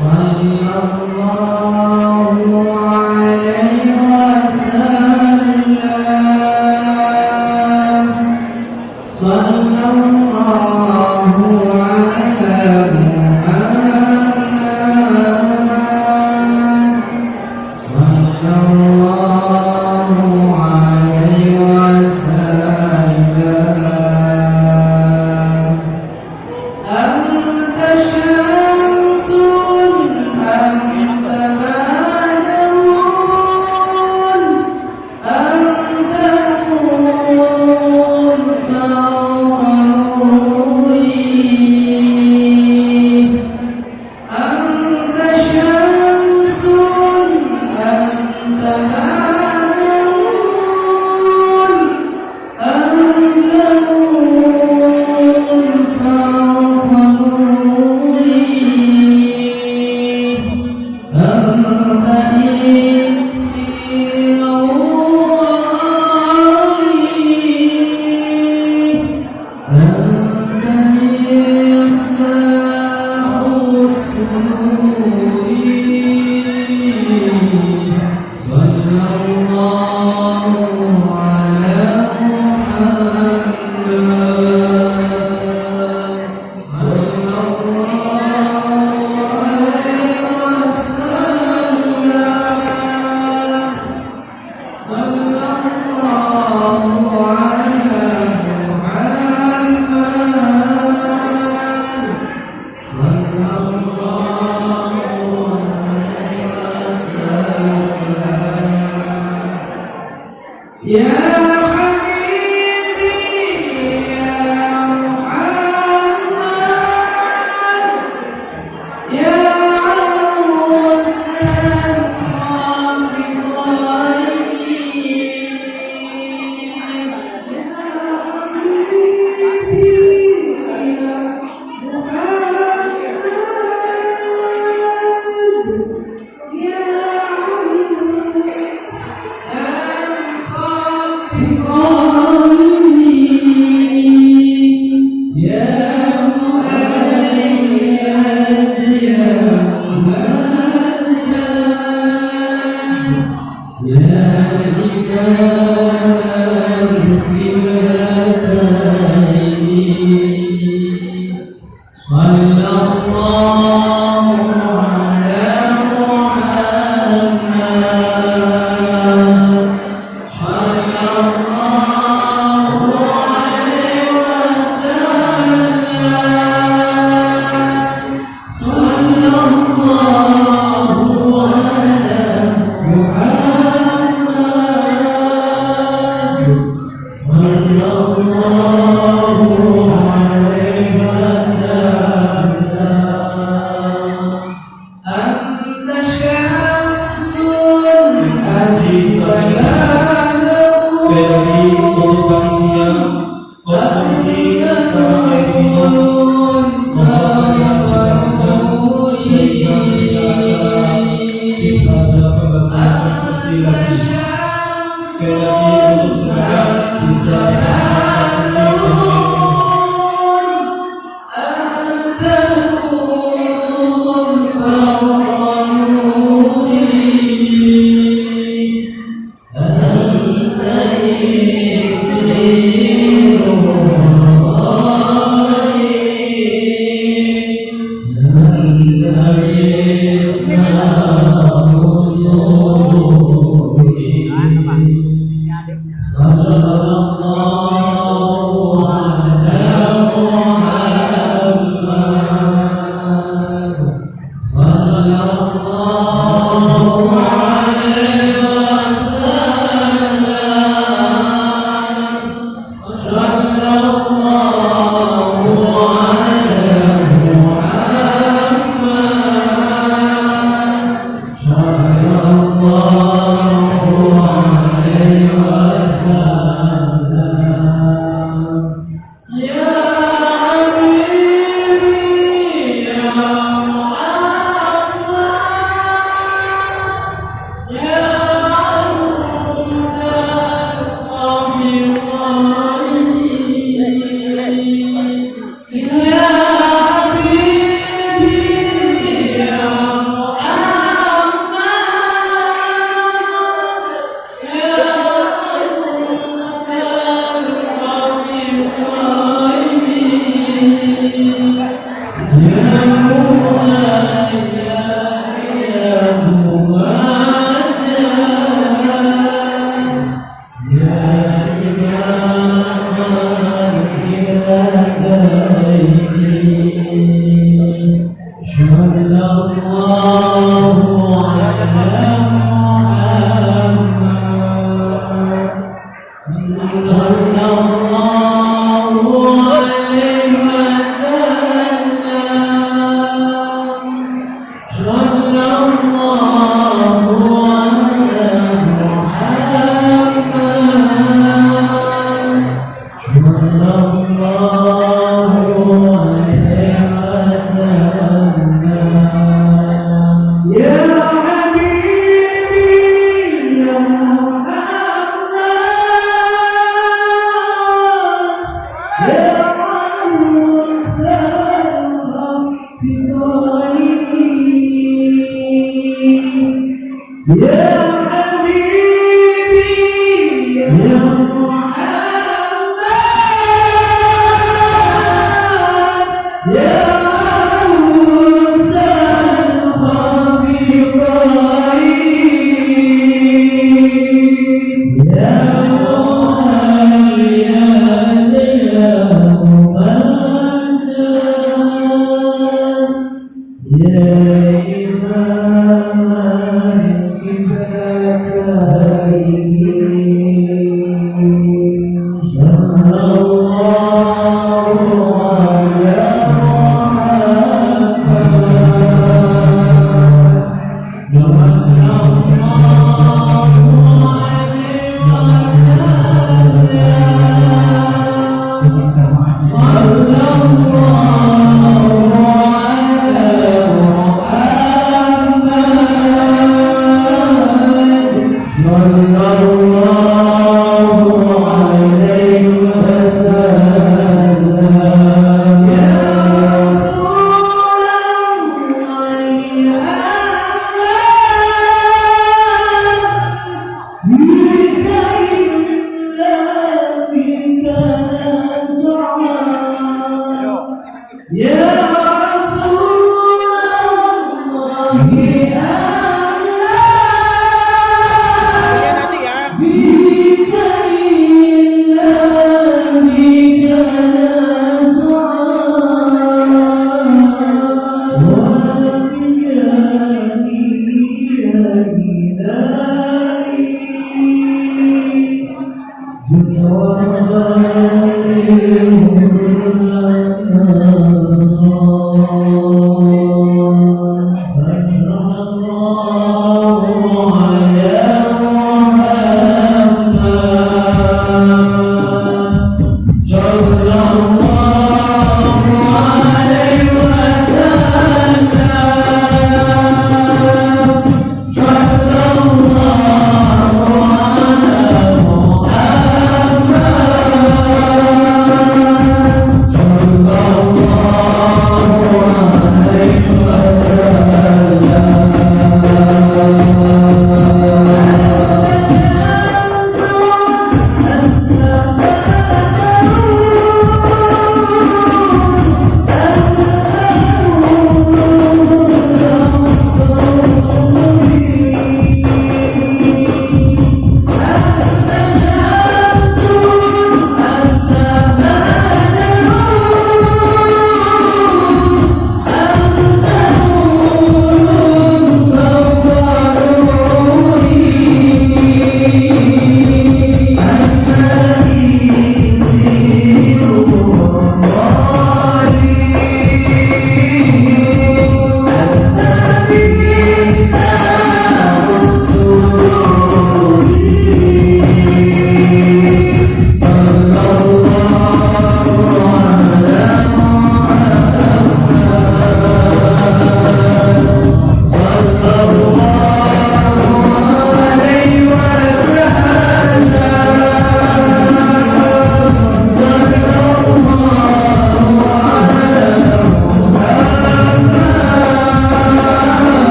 Konsumsi secara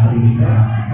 Hari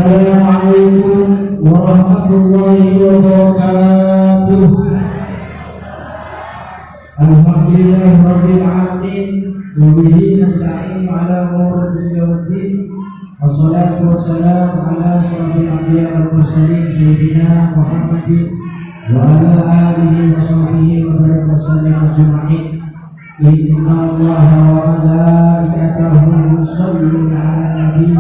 Assalamualaikum warahmatullahi wabarakatuh. Alhamdulillahirabbil alamin wa bihi nasta'in ala umuri dunya waddin. Wassalatu wassalamu ala asyrafil anbiya'i wal mursalin sayyidina Muhammadin wa ala alihi wa sahbihi wa baraka sallam ajma'in. Inna Allaha wa malaikatahu yusholluna 'alan nabi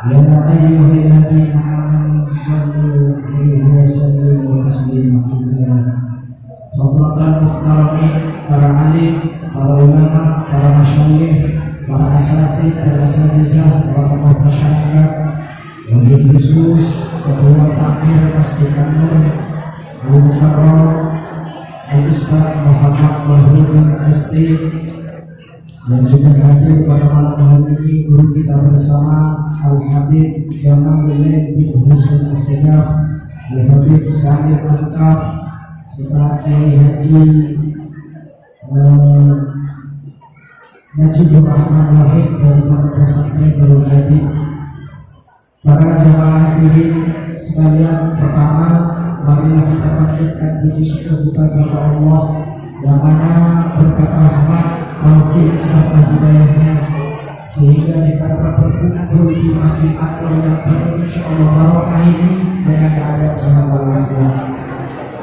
ya ayyuhalladzina amanu shallu 'alaihi wa sallimu taslima. Hadratan muhtaramin, para alim, para ulama, para masyayikh, para asatidz, para asatizah, para tokoh masyarakat, wabil khusus ketua takmir Masjid An-Nur Al-Mukarram Al-Ustaz Muhammad Bahrudin ST, dan juga hadir pada malam hari ini guru kita bersama Al-Habib Jamaluddin bin Husain As-Segaf, Al-Habib Sa'id Al-Kaf, serta Kiai Haji Najibur Rahman Wahid dari Pondok Pesantren Darul Jadi. Para jamaah hadirin sekalian, pertama marilah kita panjatkan puji syukur kita kepada Allah yang mana berkat rahmat, taufik serta hidayahnya sehingga kita dapat berkumpul di Masjid An-Nur yang penuh insyaallah barokah ini dengan keadaan sehat walafiat.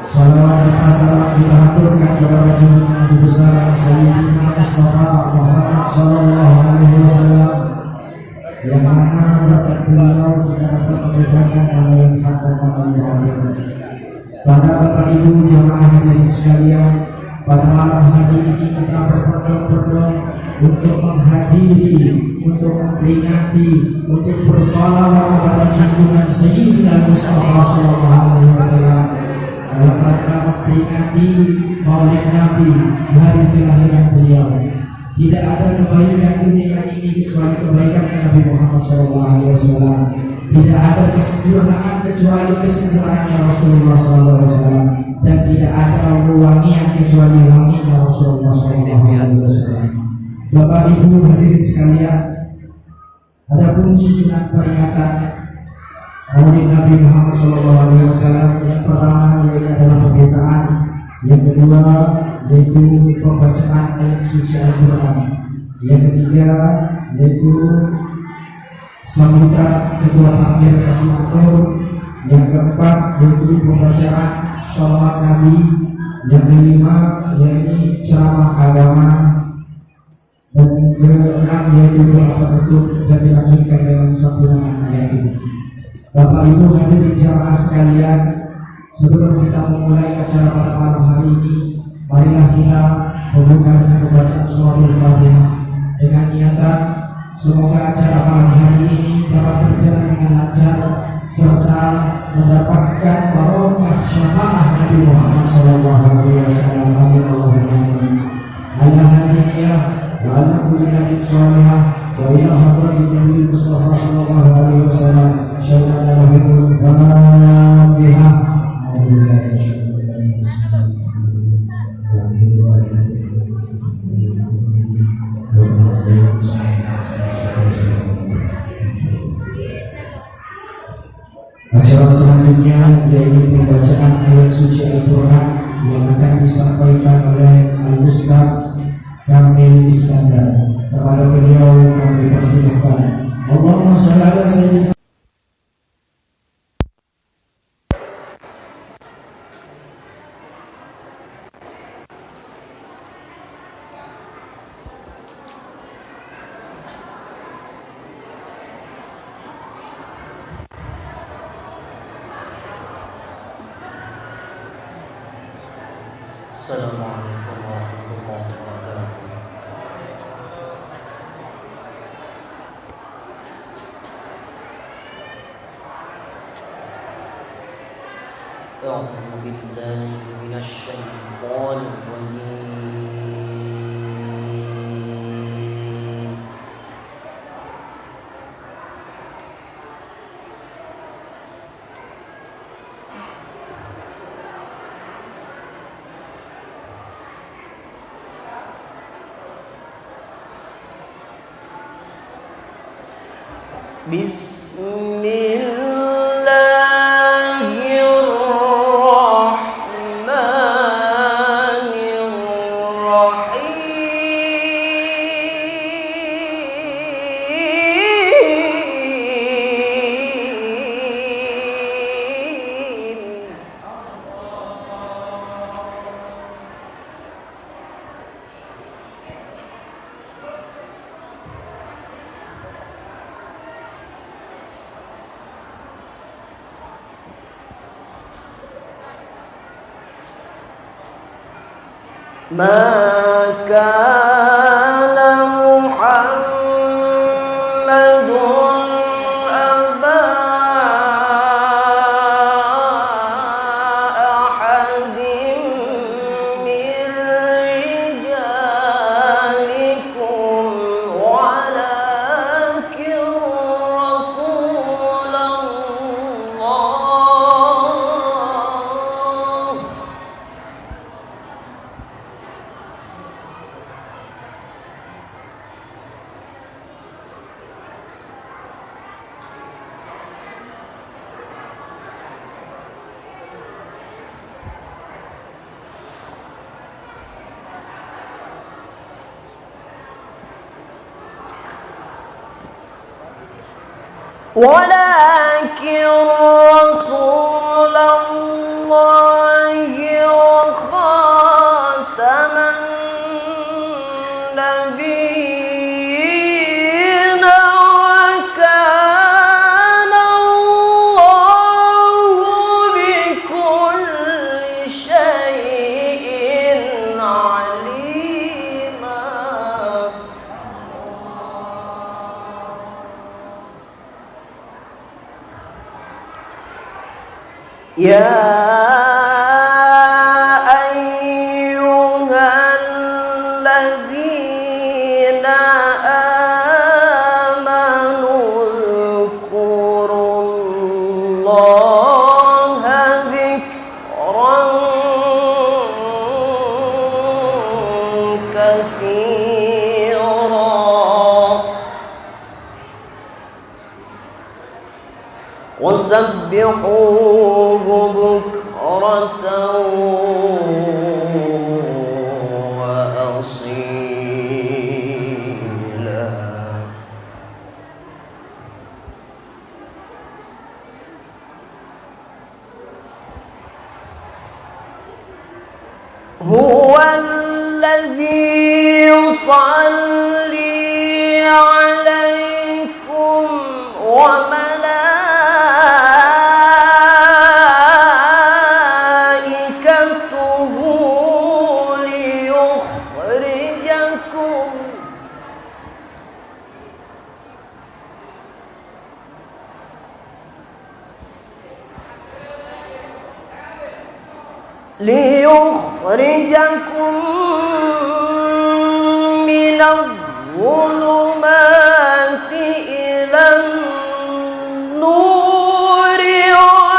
Salawat serta salam kita haturkan kepada junjungan Nabi besar Sayyidina Mustafa Muhammad sallallahu alaihi wasallam yang mana berkat beliau kita dapat membedakan mana yang hak dan mana yang batil. Pada Bapak Ibu jamaah hadirin sekalian, pada malam hari ini kita berbondong-bondong untuk menghadiri, untuk memperingati, untuk bersolawat kepada junjungan Sayyidina Mustafa sallallahu alaihi wasallam dalam rangka memperingati Maulid Nabi, hari kelahiran beliau. Tidak ada kebaikan dunia ini kecuali kebaikan Nabi Muhammad SAW. Tidak ada kesempurnaan kecuali kesempurnaannya Rasulullah SAW, dan tidak ada wangian kecuali wanginya Rasulullah SAW. Bapak Ibu hadirin sekalian, adapun susunan peringatan Maulid Nabi Muhammad SAW, yang pertama yaitu adalah pembukaan, yang kedua yaitu pembacaan ayat suci Al-Quran, yang ketiga yaitu sambutan ketua takmir Masjid An-Nur, yang keempat yaitu pembacaan sholawat Nabi, yang kelima yaitu ceramah agama, dan keenam yaitu doa penutup dan dilanjutkan dengan santunan ayat ini. Bapak Ibu hadirin jamaah sekalian, sebelum kita memulai acara pada malam hari ini, marilah kita membuka dengan bacaan suratul Fatihah dengan niatan semoga acara malam hari ini dapat berjalan dengan lancar serta mendapatkan barokah syafaat Nabi Muhammad SAW. Amin Allahumma amin. Ala hadiyah wa ala kulli nabiyyin shalihah wa ila hadratin Nabi Mustafa sallallahu alaihi wasallam. Syaitan lahul Fatihah. Acara selanjutnya yaitu pembacaan ayat suci Al-Quran yang akan disampaikan oleh Al-Ustaz Kamil Iskandar. Kepada beliau kami persilahkan. Allahumma shalli ala sayyidina. Assalamualaikum warahmatullahi wabarakatuh. A'udzu billahi minasy syaithanir rajim. Bismillah. ما كان محمد أبا أحد من رجالكم ولكن رسول الله ولكن رسول الله وخاتم النبيين وكان الله بكل شيء عليما يا أيها الذين آمنوا اذكروا الله ذكرا كثيرا وسبحوه بكرة وأصيلا هو الذي يصلي عليكم وملائكته ليخرجكم من الظلمات إلى النور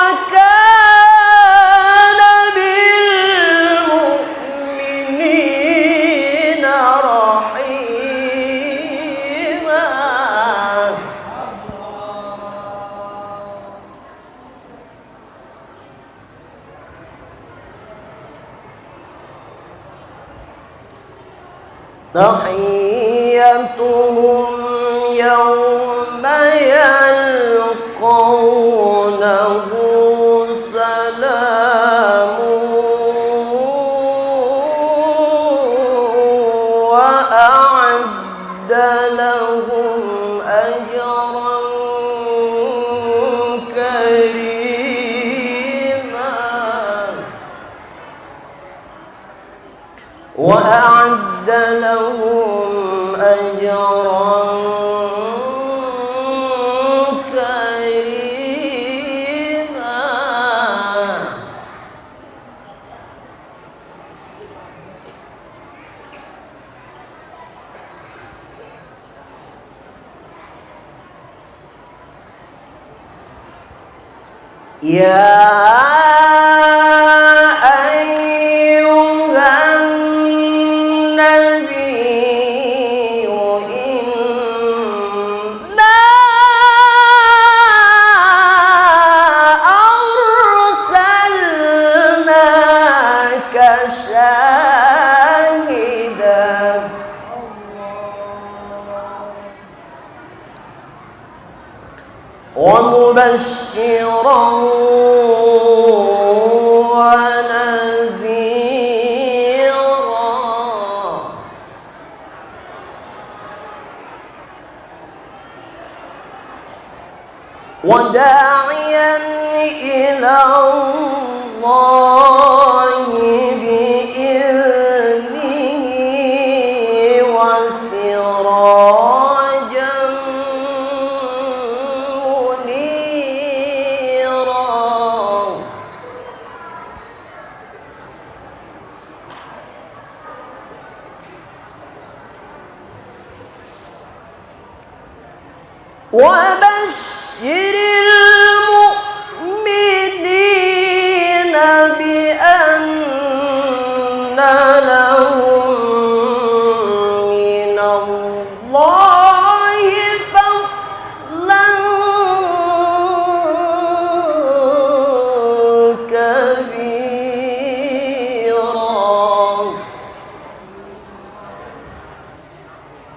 وكان بالمؤمنين رحيما. تحيتهم يوم يلقونه سلام وأعد لهم أجرا كريما. وأعد لهم أجرا كريما. يا شاهدا ومبشرا ونذيرا وداعيا إلى الله بإذنه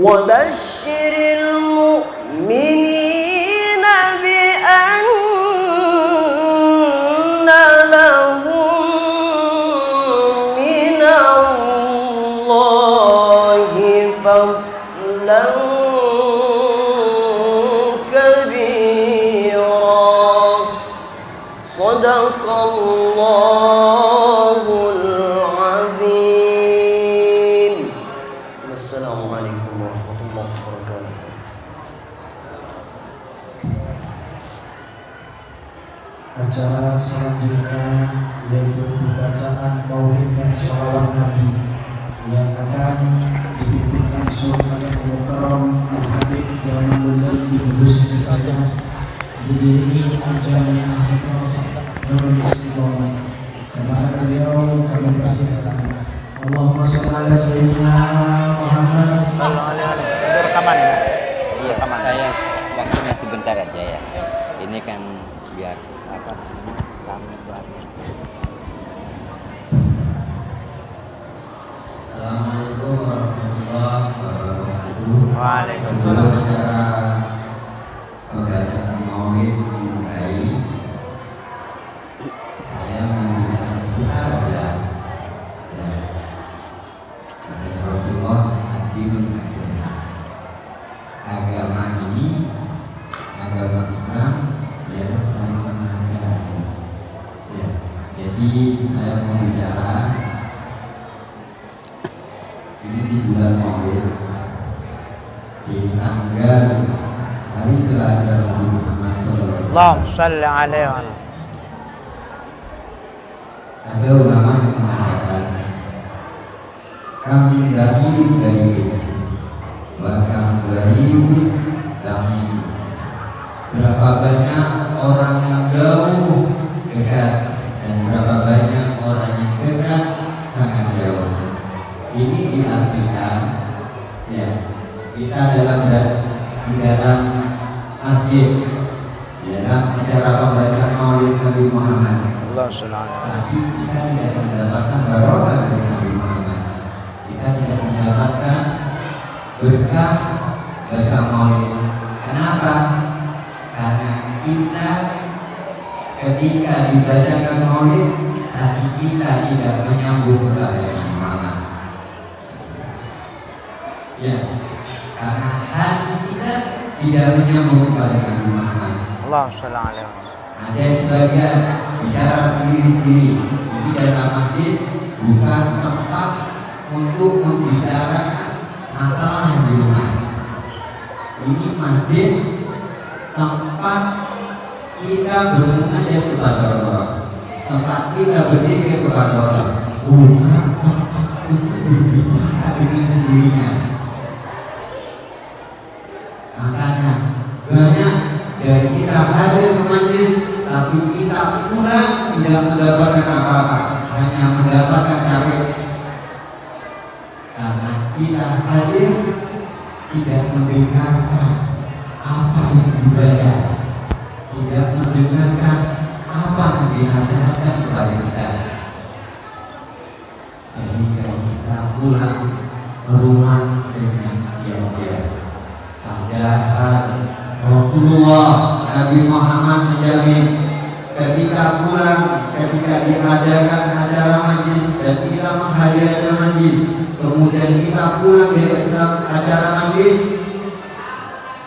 وبشر المؤمنين بأن لهم من الله فضلا كبيرا صدق الله العظيم. السلام عليكم ورحمة الله وبركاته. Acara selanjutnya yaitu pembacaan maulid dan sholawat Nabi yang akan dipimpin langsung oleh Muhtaram Al-Habib Jamalul Ibnu Husni Sayyaf, diiringi Al-Jami'ah Nurul Istiqomah. Kepada beliau kami persilakan. Allahumma sholli ala sayyidina Muhammad. Itu rekaman ya? Iya, rekaman. Saya waktunya sebentar aja ya. Ini kan biar apa namanya kami keluarga. Assalamualaikum warahmatullahi wabarakatuh. Waalaikumsalam. Acara pembacaan maulid dimulai. Saya membicarakan sebentar aja. Rasulullah Adinul Nasional. Agama ini, agama Islam, adalah saling menasihati. Ya, jadi saya mau bicara ini di bulan Maulid, di tanggal hari kelahiran Nabi Muhammad SAW. Allahumma shalli alaihi wa sallam. Ada ulama yang mengatakan kami dari bahkan dari kami berapa banyak orang yang jauh dekat dan berapa banyak orang yang dekat sangat jauh. Ini diartikan ya kita di dalam masjid, di dalam acara pembacaan maulid Nabi Muhammad. Allahumma shalli alaihi. Tapi kita tidak mendapatkan barokah dari Nabi Muhammad. Kita tidak mendapatkan berkah maulid. Kenapa? Karena kita ketika dibacakan maulid, hati kita tidak menyambut kepada Nabi Muhammad. Ya, karena hati kita tidak menyambut kepada Nabi Muhammad. Allahumma shalli alaihi wa sallam. Ada sebagian bicara sendiri-sendiri. Ini dalam masjid bukan tempat untuk membicarakan masalah yang di rumah. Ini masjid tempat kita bermunajat kepada Allah, tempat kita berzikir kepada Allah, bukan tempat untuk berbicara dengan sendirinya. Makanya banyak dari kita hadir ke majlis, tapi kita pulang tidak mendapatkan apa-apa, hanya mendapatkan capek. Karena kita hadir tidak mendengarkan apa yang dibaca, tidak mendengarkan apa yang dinasihatkan kepada kita. Sehingga kita pulang ke rumah dengan sia-sia. Padahal Rasulullah Nabi Muhammad menjamin ketika pulang, ketika diadakan acara majlis dan kita menghadiri majlis, kemudian kita pulang dari acara majlis,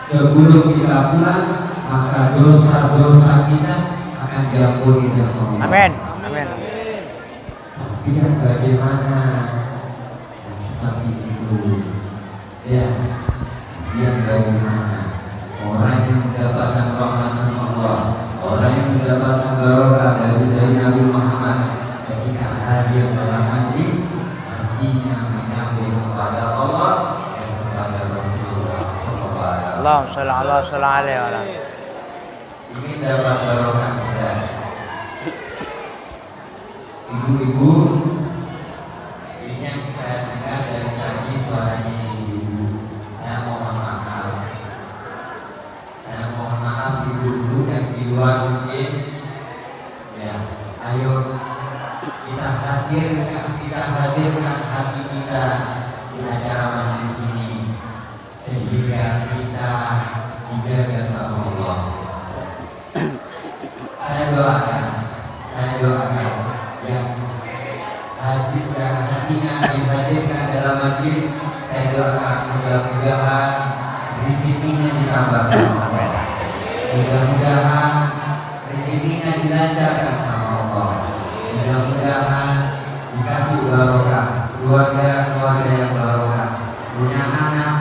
sebelum kita pulang maka dosa-dosa kita akan diampuni oleh Allah. Amin. Amin. Tapi kan bagaimana seperti itu? Ya, yang bagaimana orang yang mendapatkan rahmat Allah, orang yang mendapatkan barokah dari Nabi Muhammad ketika hadir dalam majlis, hatinya menyambut kepada Allah dan kepada Rasulullah SAW. Allahumma shalli alaihi wa sallam. Ini dapat barokah kita. Ibu-ibu, ini yang saya dengar dari tadi suaranya ibu-ibu. Saya mohon maaf. Saya mohon maaf ibu-ibu yang di luar mungkin. Ya, ayo kita hadirkan hati kita di acara majlis ini. kita dijaga sama Allah. Saya doakan yang hatinya dihadirkan dalam majlis, saya doakan mudah-mudahan rezekinya ditambah sama Allah. Mudah-mudahan rezekinya dilancarkan sama Allah. Mudah-mudahan dikasih barokah, keluarga yang barokah, punya anak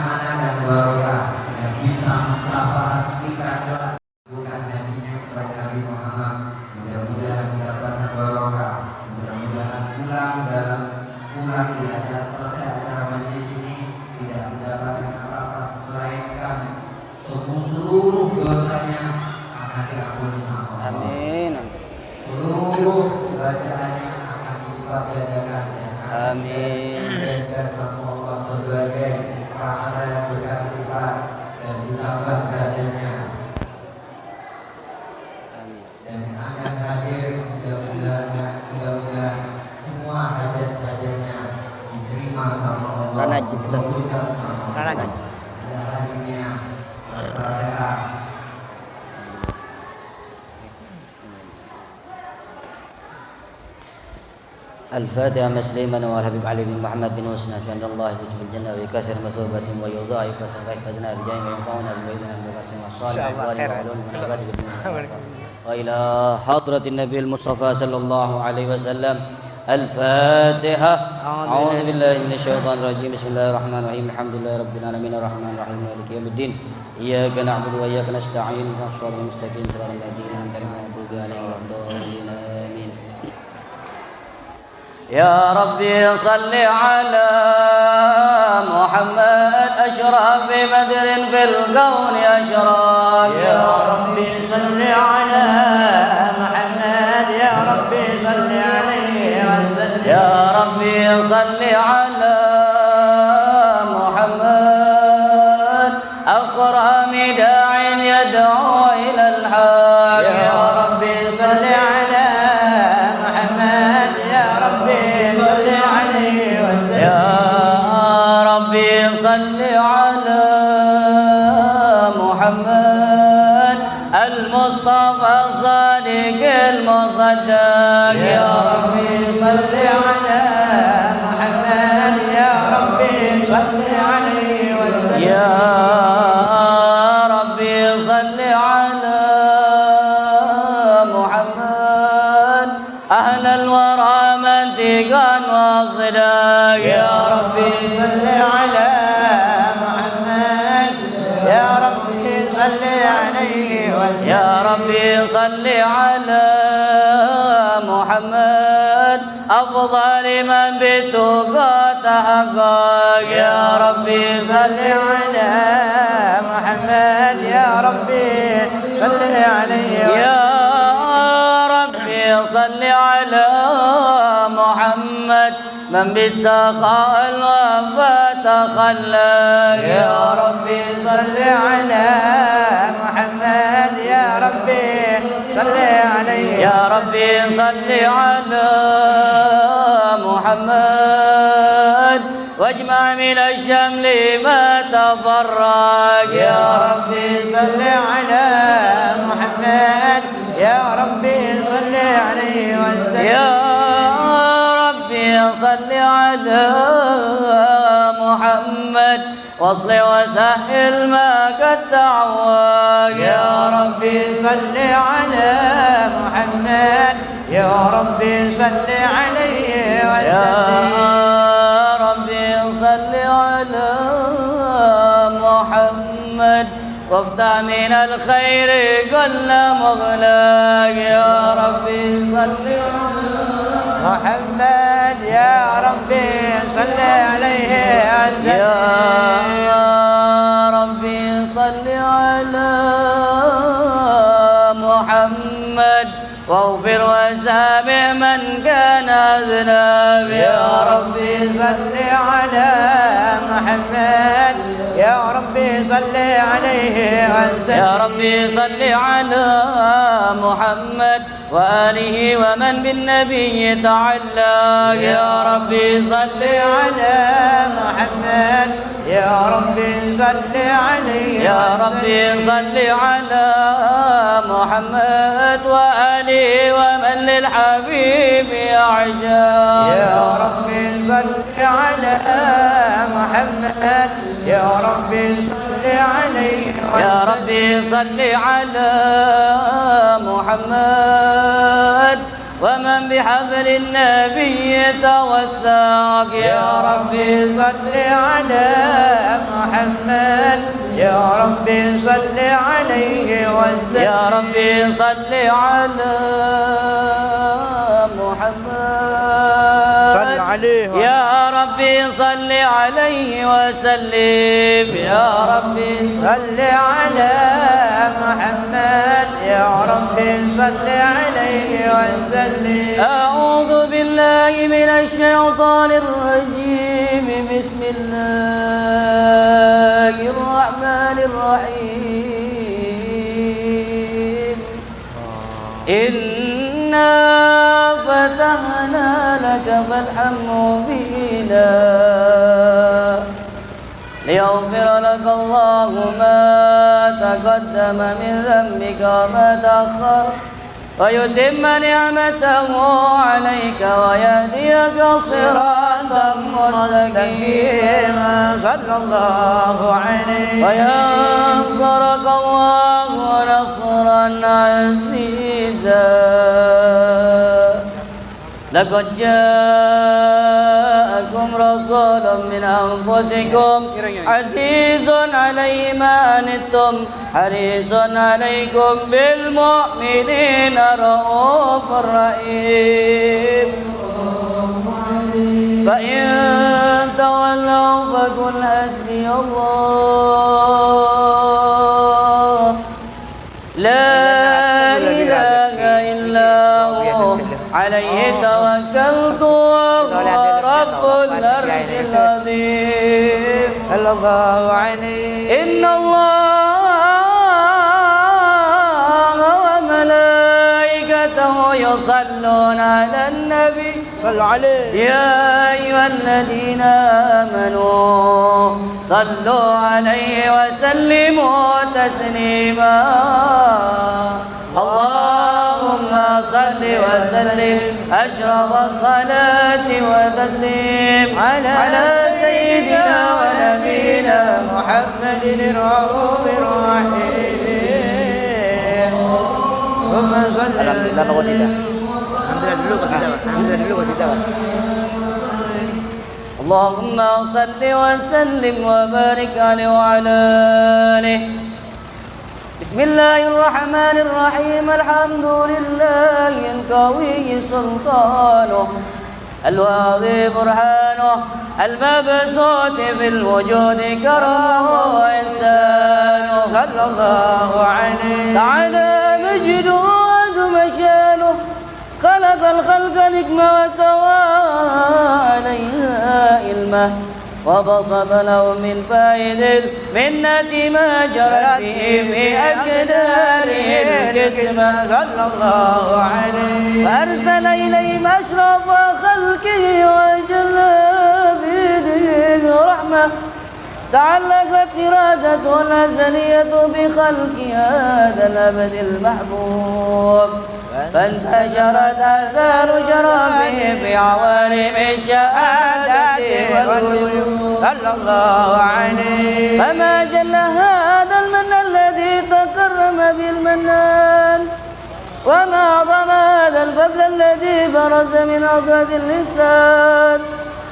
yang barokah, yang bisa mensafahat kita kelak. Bukan hajinya kepada Nabi Muhammad. Mudah-mudahan mendapatkan barokah. Mudah-mudahan pulang di acara selesai acara majlis ini tidak mendapatkan apa-apa melainkan seluruh dosanya akan diampuni sama Allah. Amin. Seluruh bacaannya akan dibuka gandakan dan Amin. dan sama Allah sebagai pahala yang berkali-lipat dan ditambah derajatnya. Dan yang akan hadir mudah-mudahan semua hajat-hajatnya diterima sama Allah. Ranajib, Ustaz. Dikabulkan sama Allah. Ranajib. Pada harinya Al-Fatihah. الفاتحة مسلما والحبيب علي بن محمد بن حسنى عند الله يجب الجنة ويكثر مثوبة ويضاعف وسيحفظنا بجاه وينفعنا بوئذنا بالقسم الصالح والعلوم من عباده وإلى حضرة النبي المصطفى صلى الله عليه وسلم. الفاتحة. أعوذ بالله من الشيطان الرجيم. بسم الله الرحمن الرحيم. الحمد لله رب العالمين الرحمن الرحيم مالك يوم الدين. إياك نعبد وإياك نستعين اهدنا الصراط المستقيم صراط الذين أنعمت عليهم غير المغضوب عليهم ولا الضالين. آمين. يا ربي صل على محمد أشرف بدر في الكون أشرف. يا ربي صل على محمد يا ربي صل عليه وسلم. يا ربي صل على محمد أكرم داع يدعو إلى الحق. يا ربي صل على محمد يا ربي صل عليه وسلم. يا ربي صل على محمد المصطفى صادق المصدق. يا ربي صل على محمد يا ربي صل عليه وسلم. يا ربي صل على محمد أهل الورى منطقا وصداق. يا ربي صل على محمد يا ربي صل عليه وسلم. يا ربي صل على محمد أفضل من بالتقى تحقق. يا ربي صل على محمد يا ربي صل عليه وسلم. يا ربي صل على محمد من بالسخاء الوفاء تخلق. يا ربي صل على محمد يا ربي صل عليه. يا ربي صل على محمد واجمع من الشمل ما تفرق. يا ربي صل على محمد يا ربي صل عليه وسلم. يا ربي صل على محمد واصل وسهل ما قد تعوق. يا ربي صل على محمد يا ربي صل عليه وسلم. يا ربي صل على محمد وافتح من الخير كل مغلق. يا ربي صل على محمد يا ربي صل عليه وسلم. يا ربي صل على محمد واغفر وسامح من كان أذنب. يا ربي صل على محمد يا ربي صل عليه وسلم. يا ربي صل على محمد وآله ومن بالنبي تعلق. يا ربي صل على محمد يا ربي صل عليه يا ربي صل على محمد وآله ومن للحبيب أعجاب. يا ربي صل على محمد يا ربي صل عليه يا ربي صل على محمد ومن بحبل النبي توساق. يا ربي صل على محمد يا ربي صل عليه وسلم. يا ربي صل على محمد صل عليه يا ربي صل عليه وسلم. يا ربي صل على محمد يا ربي صل عليه وسلم. أعوذ بالله من الشيطان الرجيم. بسم الله الرحمن الرحيم. إنا فتحنا لك فتحا مبينا ليغفر لك الله ما تقدم من ذنبك وما تأخر ويتم نعمته عليك ويهديك صراطا مستقيما. صلى الله عليه وينصرك الله نصرا عزيزا. لقد جاءكم رسول من أنفسكم عزيز عليه ما عنتم حريص عليكم بالمؤمنين رؤوف رحيم. فإن تولوا فقل حسبي الله لا إله إلا هو عليه توكلت وهو رب العرش العظيم. صلى الله عليه. إن الله وملائكته يصلون على النبي صلوا عليه. يا أيها الذين آمنوا صلوا عليه وسلموا تسليما. اللهم صل وسلم أشرف الصلاة وتسليم على سيدنا ونبينا محمد الرؤوف الرحيم. ثم صل Alhamdulillah kau sudah. Alhamdulillah dulu kau sudah. Alhamdulillah dulu kau sudah. اللهم صل وسلم وبارك عليه وعلى آله. بسم الله الرحمن الرحيم. الحمد لله القوي سلطانه الواضح برهانه المبسوط في الوجود كرمه وإحسانه. صلى الله عليه. تعالى مجده وعظم شانه خلق الخلق نجمة وتوى عليها علمه وبسط له من فائد المنة ما جرت به في أقداره القسمة. صلى الله عليه. فأرسل إليهم أشرف خلقه وجل بيده رحمة تعلقت إرادته الأزلية بخلق هذا الأبد المحبوب فانتشرت آثار شرفه في عوالم الشهادة والغيوب. صلى الله عليه. فما جل هذا المن الذي تكرم بالمنان وما أعظم هذا الفضل الذي برز من أضرة اللسان.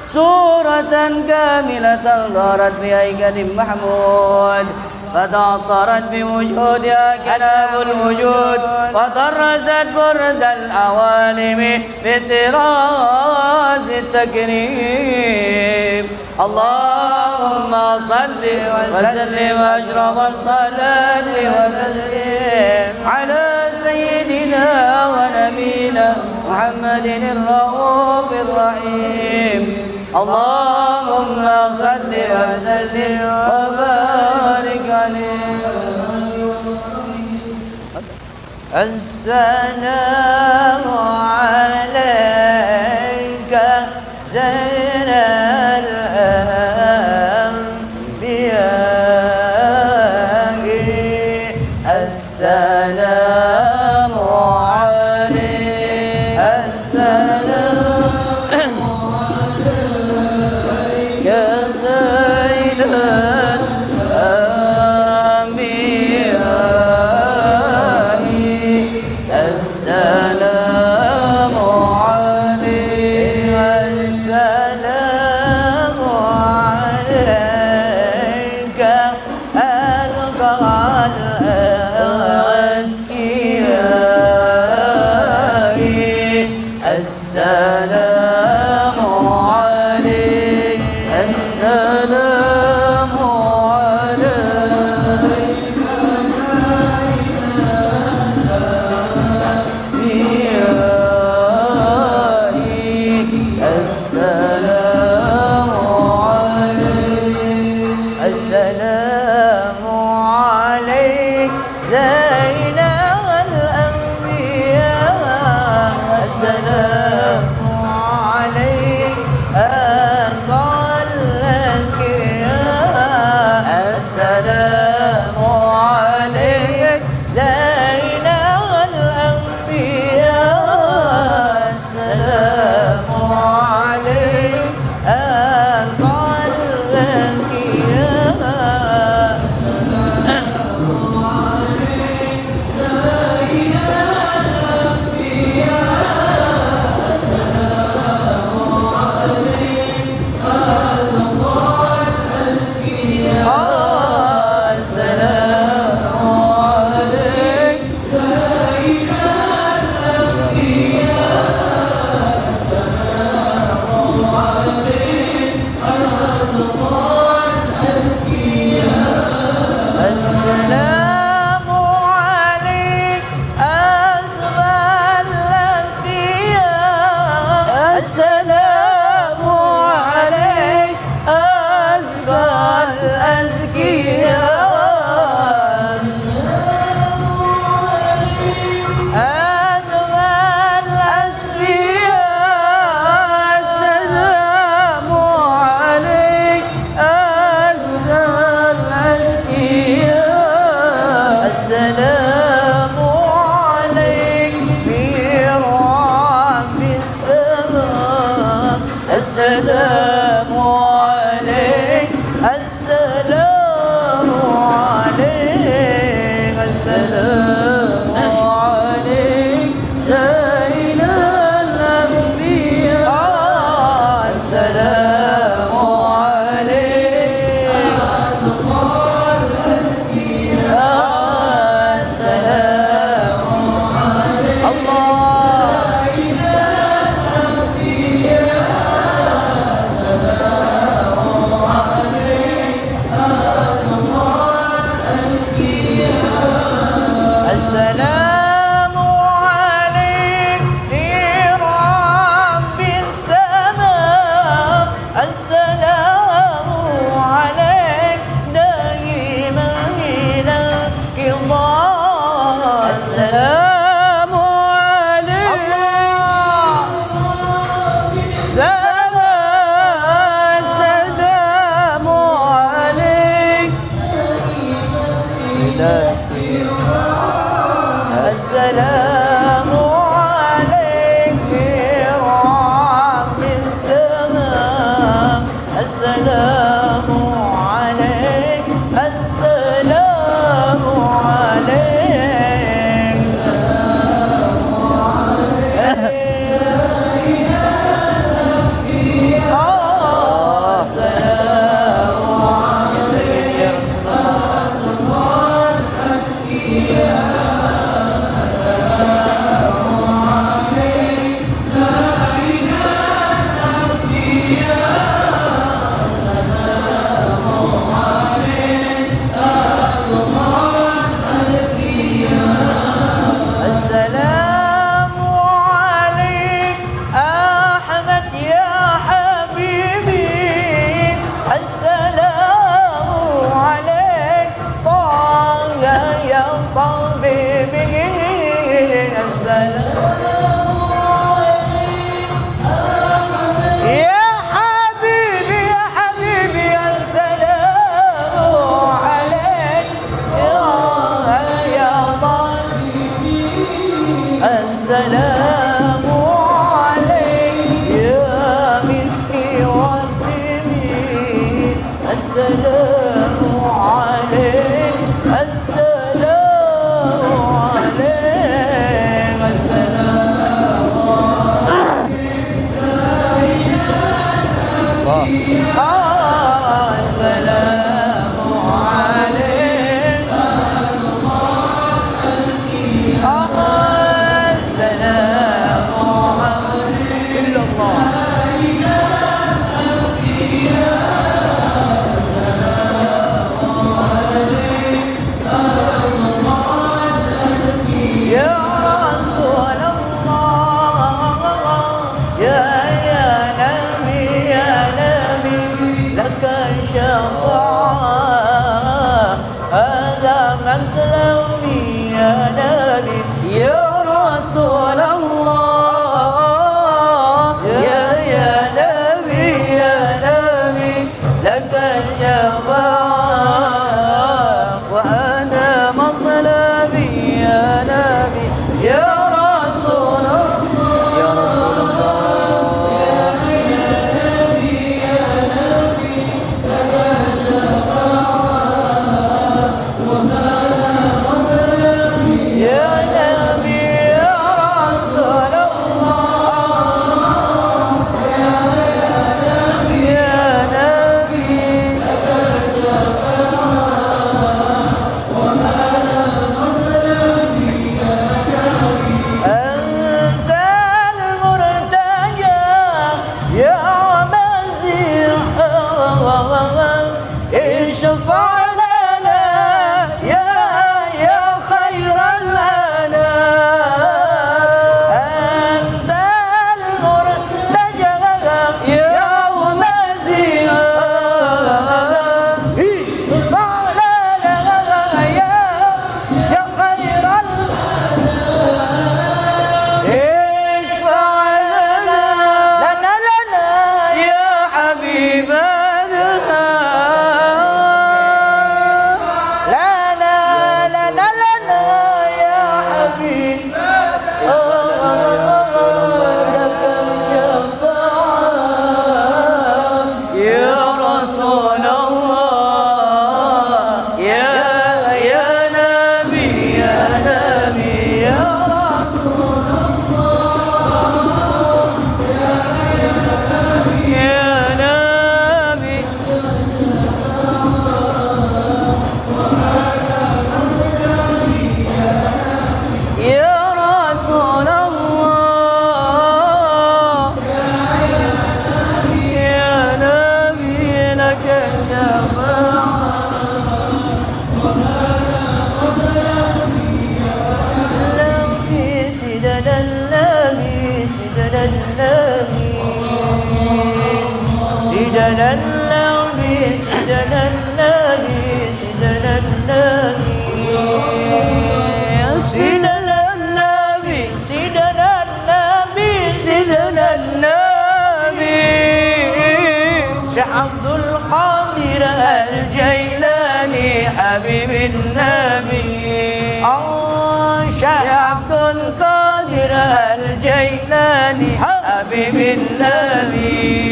سورة كاملة ظهرت بهيكل محمود فتعطرت بوجودها كلام الوجود وطرزت برد العوالم بطراز التكريم. اللهم صل وسلم أشرف الصلاة وتسليم على سيدنا ونبينا محمد الرؤوف الرحيم. اللهم صل وسلم وبارك عليه. السلام عليك زين عليك السلام عليك يا زين الأنبياء السلام عليك السلام عليك السلام عليك السلام عليك السلام عليك السلام عليك زين الأنبياء السلام عليك أفضل الأنبياء السلام عليك زين الأنبياء السلام عليك أفضل الأنبياء السلام عليك أزكى الأزكياء السلام عليك أزكى الأزكياء أزكى الأزكياء السلام عليك أزكى الأزكياء السلام عليك في رب السماء السلام عليك السلام عليك السلام عليك زين الأنبياء السلام عليك السلام عليك الله السلام عليك في رب السماء السلام عليك دائما إلى القضاء السلام عليك السلام عليك السلام عليك في رب السماء السلام عليك السلام عليك السلام عليك أحمد يا حبيبي السلام عليك طه يا طبيبي السلام يا حبيبي يا حبيبي السلام عليك يا طبيبي السلام عليك يا مسكي والدين السلام عليك السلام عليك سيدنا النبي سيدنا النبي سيدنا النبي سيدنا النبي سيدنا النبي سيدنا النبي شيخ عبد القادر الجيلاني حبيب النبي شيخ عبد القادر الجيلاني حبيب النبي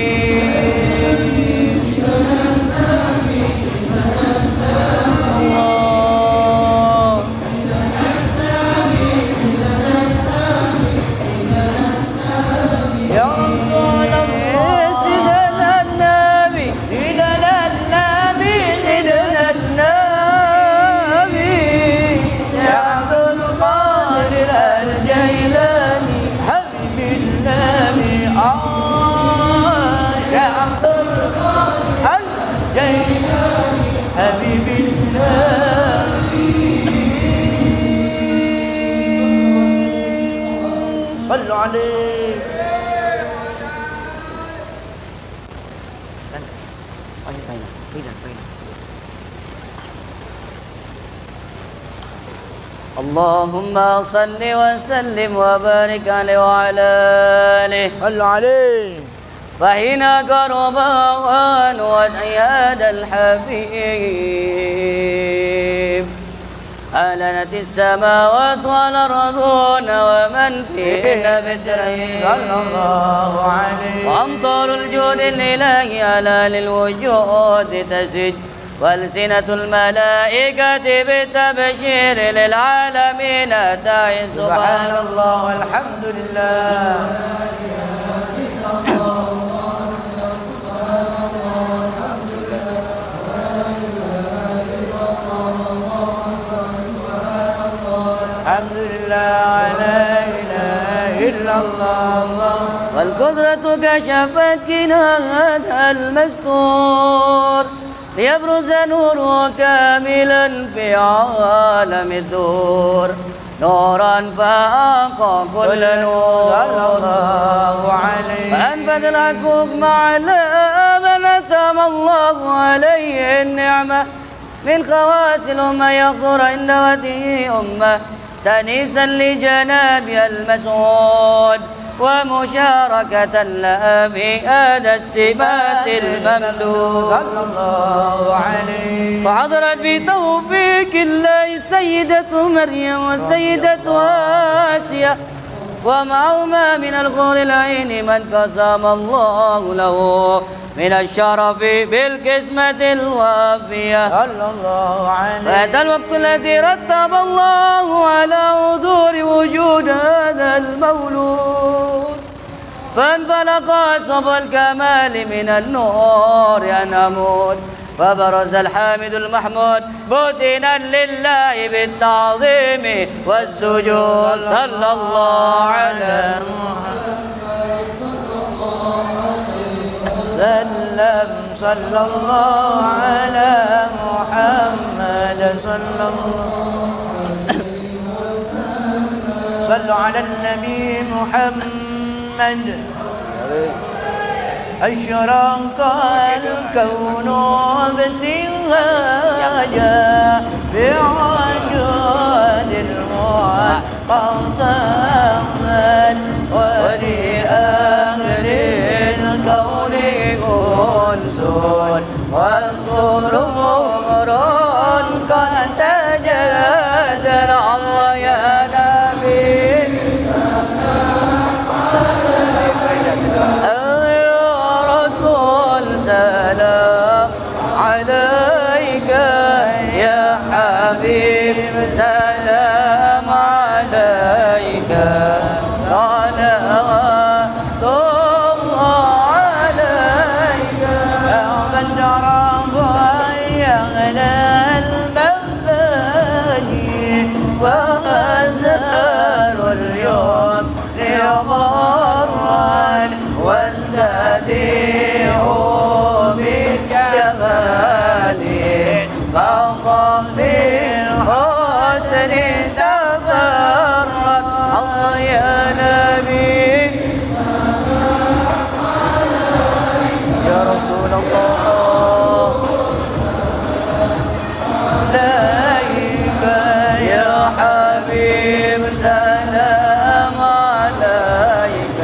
حبيب الله صلوا عليه اللهم صل وسلم وبارك عليه وعلى آله صلوا عليه فحين قرب وادعي هذا الحبيب أعلنت السماوات والأرضون ومن فيهن بالدين صلى الله عليه. وأمطار الجود الإلهي على للوجود تسج والسنة الملائكة بالتبشير للعالمين تعي. سبحان الله والحمد لله. الحمد لله لا إله إلا الله. والقدرة كشفت كناها المستور ليبرز نوره كاملا في عالم الدور نورا فاق كل نور صلى الله عليه. فأنفذ الحقوق مع من أتم الله عليه النعمة من خواص الأمة يغفر عند وجهه أمة تأنيسا لجنابها المسعود ومشاركة لها في هذا السبات الممدود صلى الله عليه. فحضرت بتوفيق الله السيدة مريم والسيدة آسيا ومعهما من الغور العين من قسم الله له من الشرف بالقسمة الوافية صلى الله عليه. وهذا الوقت الذي رتب الله على حضور وجود هذا المولود فانفلق صب الكمال من النور ينمود فبرز الحامد المحمود بدنا لله بالتعظيم والسجود صلى الله على وسلم صلى الله على محمد صلى الله. صلوا على النبي محمد. أشرق الكون بابتهاجا بعجل المعقد ولأهل الكون أنس وسرور قد تجدد الله يا نبي. سلام عليك يا حبيب سلام عليك صلوات الله عليك يا بدر يا غنى المغني وأزهر اليوم لغران واستديع بالجمال فوق بالحسن تفرد الله يا نبي يا رسول الله. عليك يا حبيب سلام عليك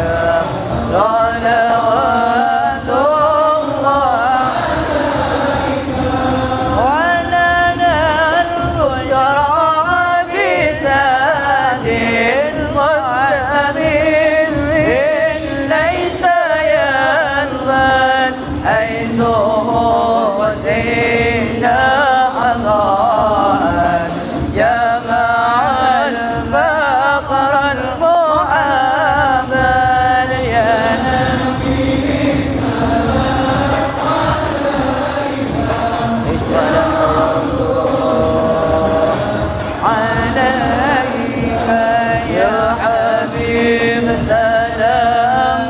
صلوات الله ولنا البشرى بساد المستمر ليس يلغن حيث هدينا حضان يا مع الفقر المحمد يا نبي اشتغل عليك يا حبيب سلام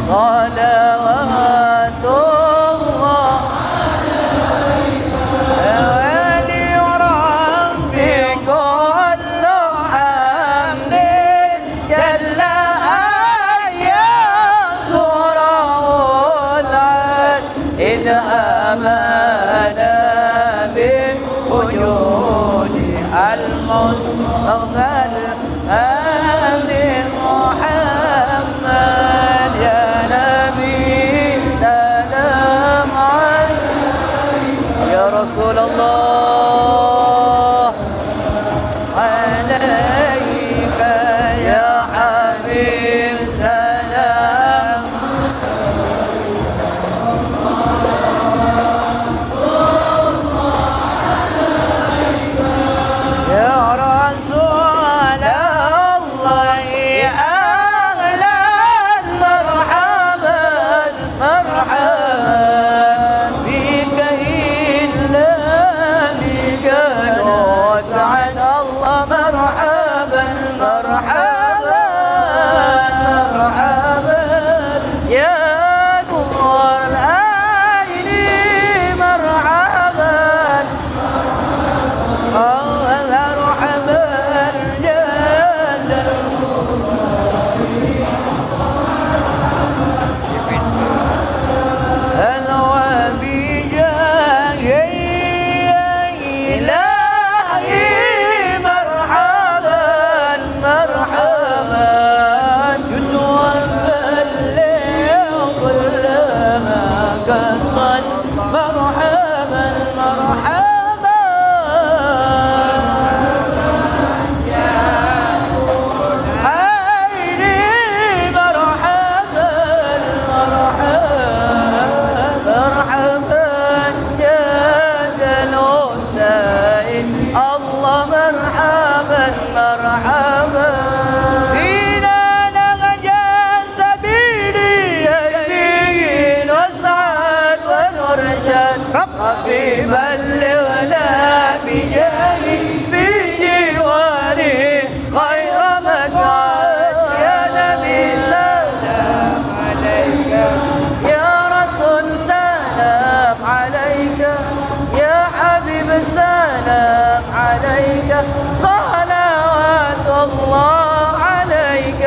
صلوات الله ولربي كل حمد جل أن ينصره العد إذ آمنا بوجود المصطفى عليك يا حبيب سلام يا رسول الله أهلا مرحبا مرحبا بك إلا بك وسعد الله مرحبا مرحبا مرحبا يا نور العين مرحبا مرحبا الجنة أنا بجاهي إلهي مرحبا مرحبا جدوى الليل كلما كسر مرحبا مرحبا عيني مرحبا مرحبا مرحبا جاد الحسين الله مرحبا مرحبا فينا نهجا سبيلي يمين وسعد ونرشد ربي بلغنا بجاهي في جواري خير مكان يا نبي سلام عليك يا رسول سلام عليك يا حبيب سلام عليك صلوات الله عليك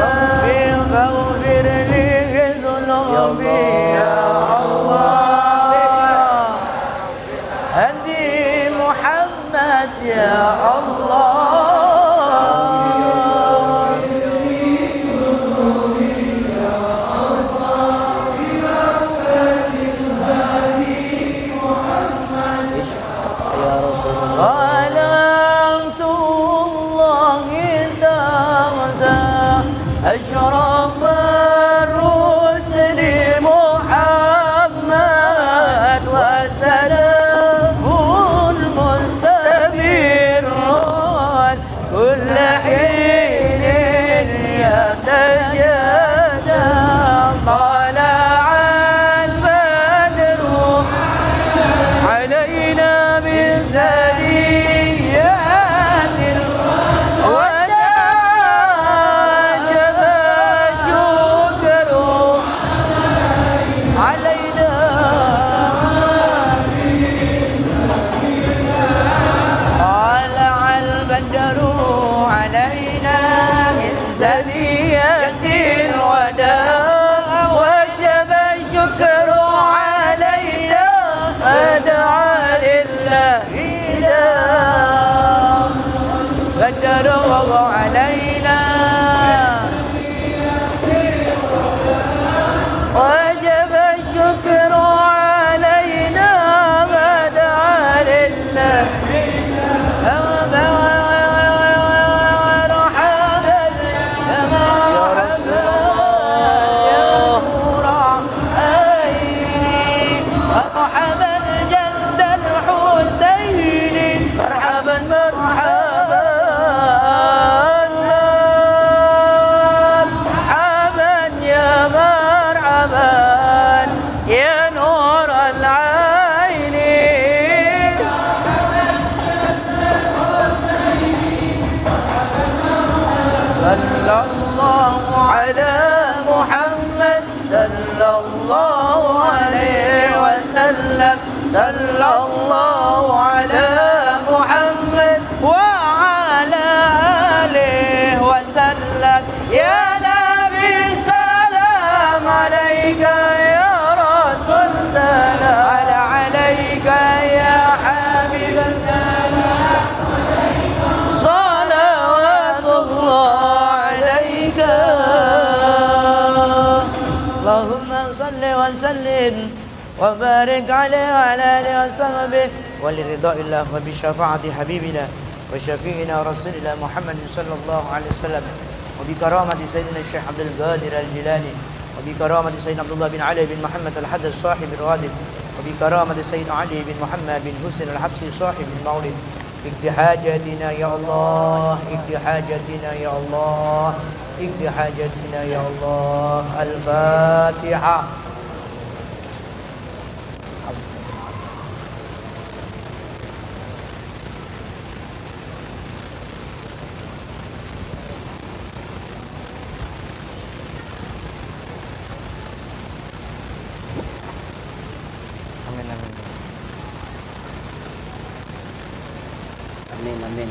ربي فاغفر لي ذنوبي يا الله هدي محمد يا الله يا رسول الله ظلمت الله درجة أشرف الرسل محمد وسلام المستمر كل حين يتجدد طلع البدر علينا من سريات وجب الشكر علينا طلع البدر علينا من سريات الوداع وجب الشكر علينا أدعى لله إله بدره علينا وجب الشكر علينا أدعى لله مرحبا جد الحسين مرحبا مرحبا مرحبا يا مرحبا يا نور العين صلى الله على محمد صلى الله عليه وسلم صلى الله على محمد وعلى آله وسلم يا نبي سلام عليك يا رسول سلام عليك يا حبيب سلام صلوات الله عليك اللهم صل وسلم وبارك عليه وعلى آله وصحبه ولرضاء الله وبشفاعة حبيبنا وشفيعنا رسولنا محمد صلى الله عليه وسلم وبكرامة سيدنا الشيخ عبد القادر الجيلاني وبكرامة سيدنا عبد الله بن علي بن محمد الحدث صاحب الرادب وبكرامة سيدنا علي بن محمد بن حسين الحبسي صاحب المولد اقض حاجاتنا يا الله اقض حاجاتنا يا الله اقض حاجاتنا يا الله. الفاتحة. آمين آمين.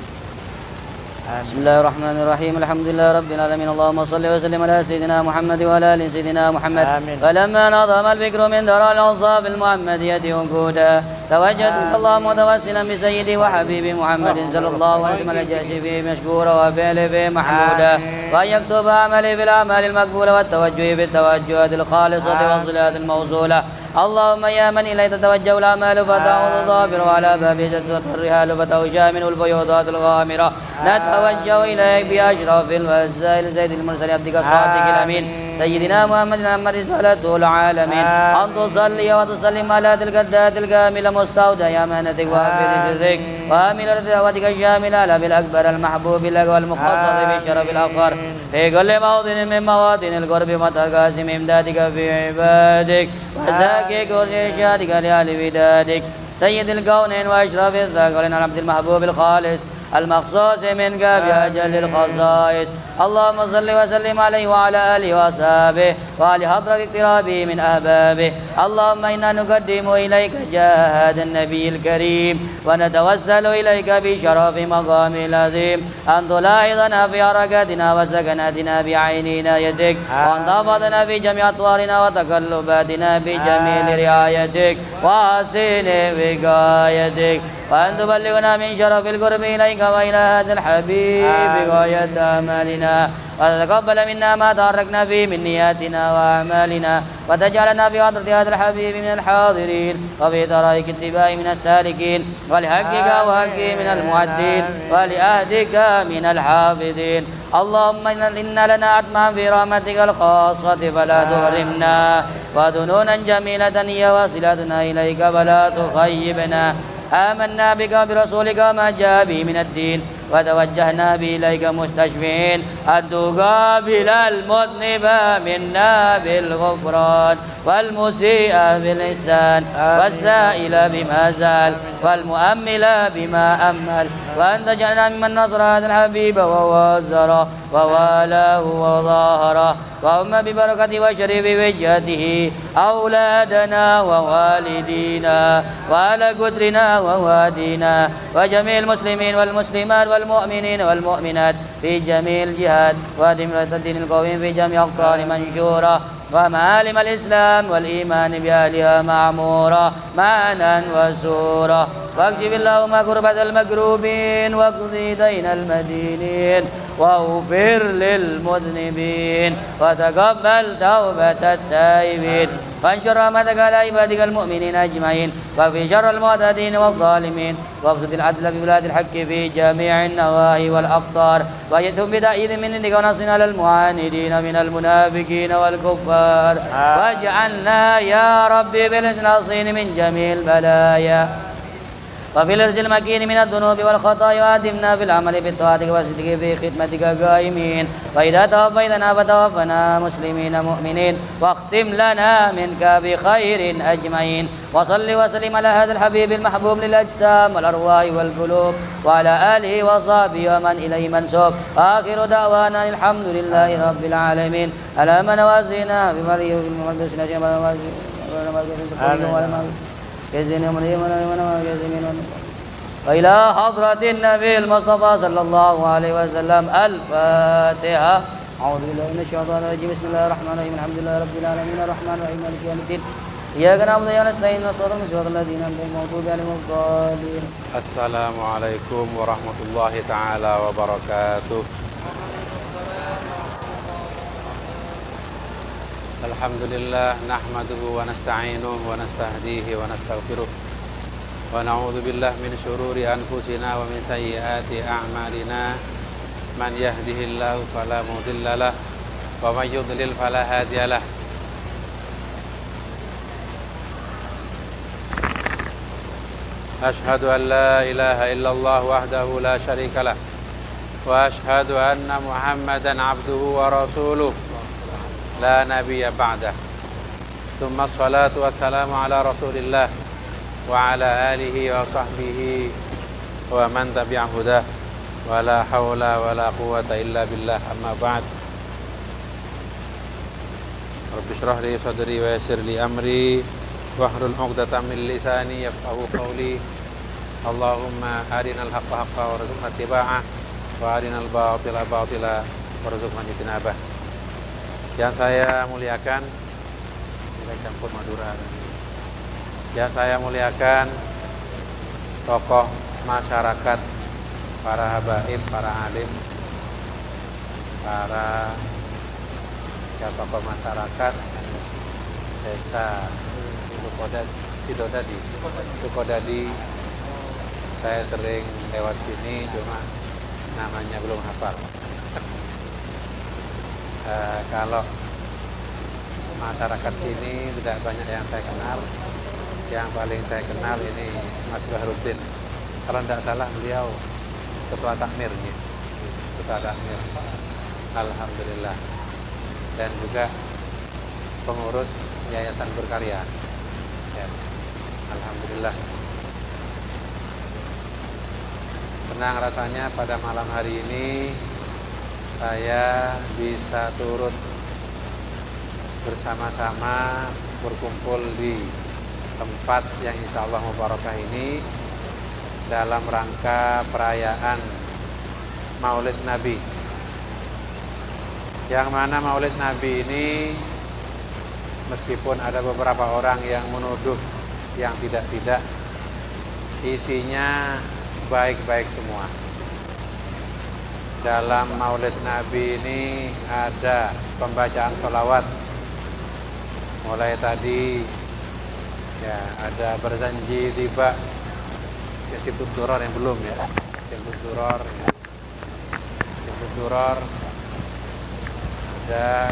بسم الله الرحمن الرحيم. الحمد لله رب العالمين. اللهم صل وسلم على سيدنا محمد وعلى ال سيدنا محمد. آمين. فلما نظم الفكر من درى الأوصاف المحمدية وجودا توجد اللهم متوسلا بسيدي وحبيبي محمد صلى الله عليه وسلم الجأس فيه مشكورا وفعله فيه محمودا وأن يكتب عملي بالأعمال المقبولة والتوجه بالتوجهات الخالصة والصلات الموصولة. اللهم يا من إليه تتوجه الأعمال فتعوض الظافر وعلى باب جدة الرحال فتغشى منه الفيوضات الغامرة. نتوجه إليك بأشرف الوسائل سيد المرسل عبدك الصادق الأمين سيدنا محمد محمد رسالته العالمين أن تصلي وتسلم على تلك الذات الكاملة مستودع أمانتك وحفظ سرك وآمل رضواتك الشاملة على بالأكبر المحبوب لك والمخصص بالشرف الأفخر في كل موطن من مواطن القرب وترقاسم إمدادك في عبادك وزاكي كرسي إرشادك لأهل ودادك سيد الكونين وأشرف الثقلين العبد المحبوب الخالص المخصوص منك بأجل الخصائص. اللهم صل وسلم عليه وعلى آله وأصحابه وعلى حضرة اقترابه من أحبابه. اللهم إنا نقدم إليك جاه النبي الكريم ونتوسل إليك بشرف مقام العظيم أن تلاحظنا في حركاتنا وسكناتنا بعيننا يدك وأن تحفظنا في جميع أطوارنا وتقلباتنا بجميل رعايتك وحسن وقايتك وأن تبلغنا من شرف القرب إليك وإلى هذا الحبيب غاية آمالنا وتتقبل منا ما تحركنا فيه من نياتنا وأعمالنا وتجعلنا في حضرة هذا الحبيب من الحاضرين وفي طريق اتباع من السالكين ولحقك وحقه من المعدين ولأهدك من الحافظين. اللهم إن لنا عتما في رحمتك الخاصة فلا تحرمنا وذنونا جميلة هي واصلتنا إليك فلا تخيبنا. آمنا بك برسولك ما جاء به من الدين وتوجهنا به إليك مستشفعين أن تقابل المذنب منا بالغفران والمسيء بالإحسان والسائل بما سأل والمؤمل بما أمل وأن تجعلنا ممن نصر هذا الحبيب ووازره ووالاه وظاهره وأما ببركة وشريف وجهته أولادنا ووالدينا وعلى قدرنا ووادينا وجميع المسلمين والمسلمات والمؤمنين والمؤمنات في جميع الجهاد وادم الدين القويم في جميع أقطار منشورة ومعالم الإسلام والإيمان بأهلها معمورة معنا وسورة واكشف اللهم كربة المكروبين واقضي دين المدينين واغفر للمذنبين وتقبل توبة التائبين وانشر رحمتك على عبادك المؤمنين أجمعين وفي شر المعتدين والظالمين وابسط العدل في بلاد الحق في جميع النواحي والأقطار وأيدهم بتأييد من عندك ونصر على المعاندين من المنافقين والكفار واجعلنا يا ربي بالناصرين من جميع البلايا وفي الارز المكين من الذنوب والخطايا وادمنا في العمل بالطاعة والصدق في خدمتك قائمين وإذا توفيتنا فتوفنا مسلمين مؤمنين واختم لنا منك بخير أجمعين وصل وسلم على هذا الحبيب المحبوب للأجسام والأرواح والقلوب وعلى آله وصحبه ومن إليه منسوب وآخر دعوانا الحمد لله رب العالمين. على من وازينا بمريم المقدسين وإلى حضرة النبي المصطفى صلى الله عليه وسلم. الفاتحة. أعوذ بالله من الشيطان الرجيم. بسم الله الرحمن الرحيم. الحمد لله رب العالمين الرحمن الرحيم مالك يوم الدين إياك نعبد وإياك نستعين صراط الذين أنعمت عليهم غير المغضوب عليهم ولا الضالين. السلام عليكم ورحمة الله تعالى وبركاته. الحمد لله نحمده ونستعينه ونستهديه ونستغفره ونعوذ بالله من شرور أنفسنا ومن سيئات أعمالنا من يهده الله فلا مضل له ومن يضلل فلا هادي له أشهد أن لا إله إلا الله وحده لا شريك له وأشهد أن محمدا عبده ورسوله لا نبي بعده ثم الصلاة والسلام على رسول الله وعلى آله وصحبه ومن تبع هداه ولا حول ولا قوة إلا بالله أما بعد رب اشرح لي صدري ويسر لي أمري واحلل عقدة من لساني يفقهوا قولي اللهم أرنا الحق حقا وارزقنا اتباعه وأرنا الباطل باطلا warzuqna ijtinabah. Yang saya muliakan, nilai campur Madura. Yang saya muliakan tokoh masyarakat, para habaib, para alim, para tokoh masyarakat desa Sukodadi. Saya sering lewat sini, cuma namanya belum hafal. Kalau masyarakat sini tidak banyak yang saya kenal. Yang paling saya kenal ini Mas Bahrudin. Kalau tidak salah beliau ketua takmirnya, ketua takmir. Alhamdulillah. Dan juga pengurus Yayasan Berkarya. Ya. Alhamdulillah. Senang rasanya pada malam hari ini saya bisa turut bersama-sama berkumpul di tempat yang insya Allah mubarakah ini dalam rangka perayaan Maulid Nabi. Yang mana Maulid Nabi ini meskipun ada beberapa orang yang menuduh yang tidak-tidak, isinya baik-baik semua. Dalam Maulid Nabi ini ada pembacaan sholawat. Mulai tadi ya ada berzanji tiba ke Sibut Duror yang belum ya. Sibut Duror ya. Sibut Duror ada,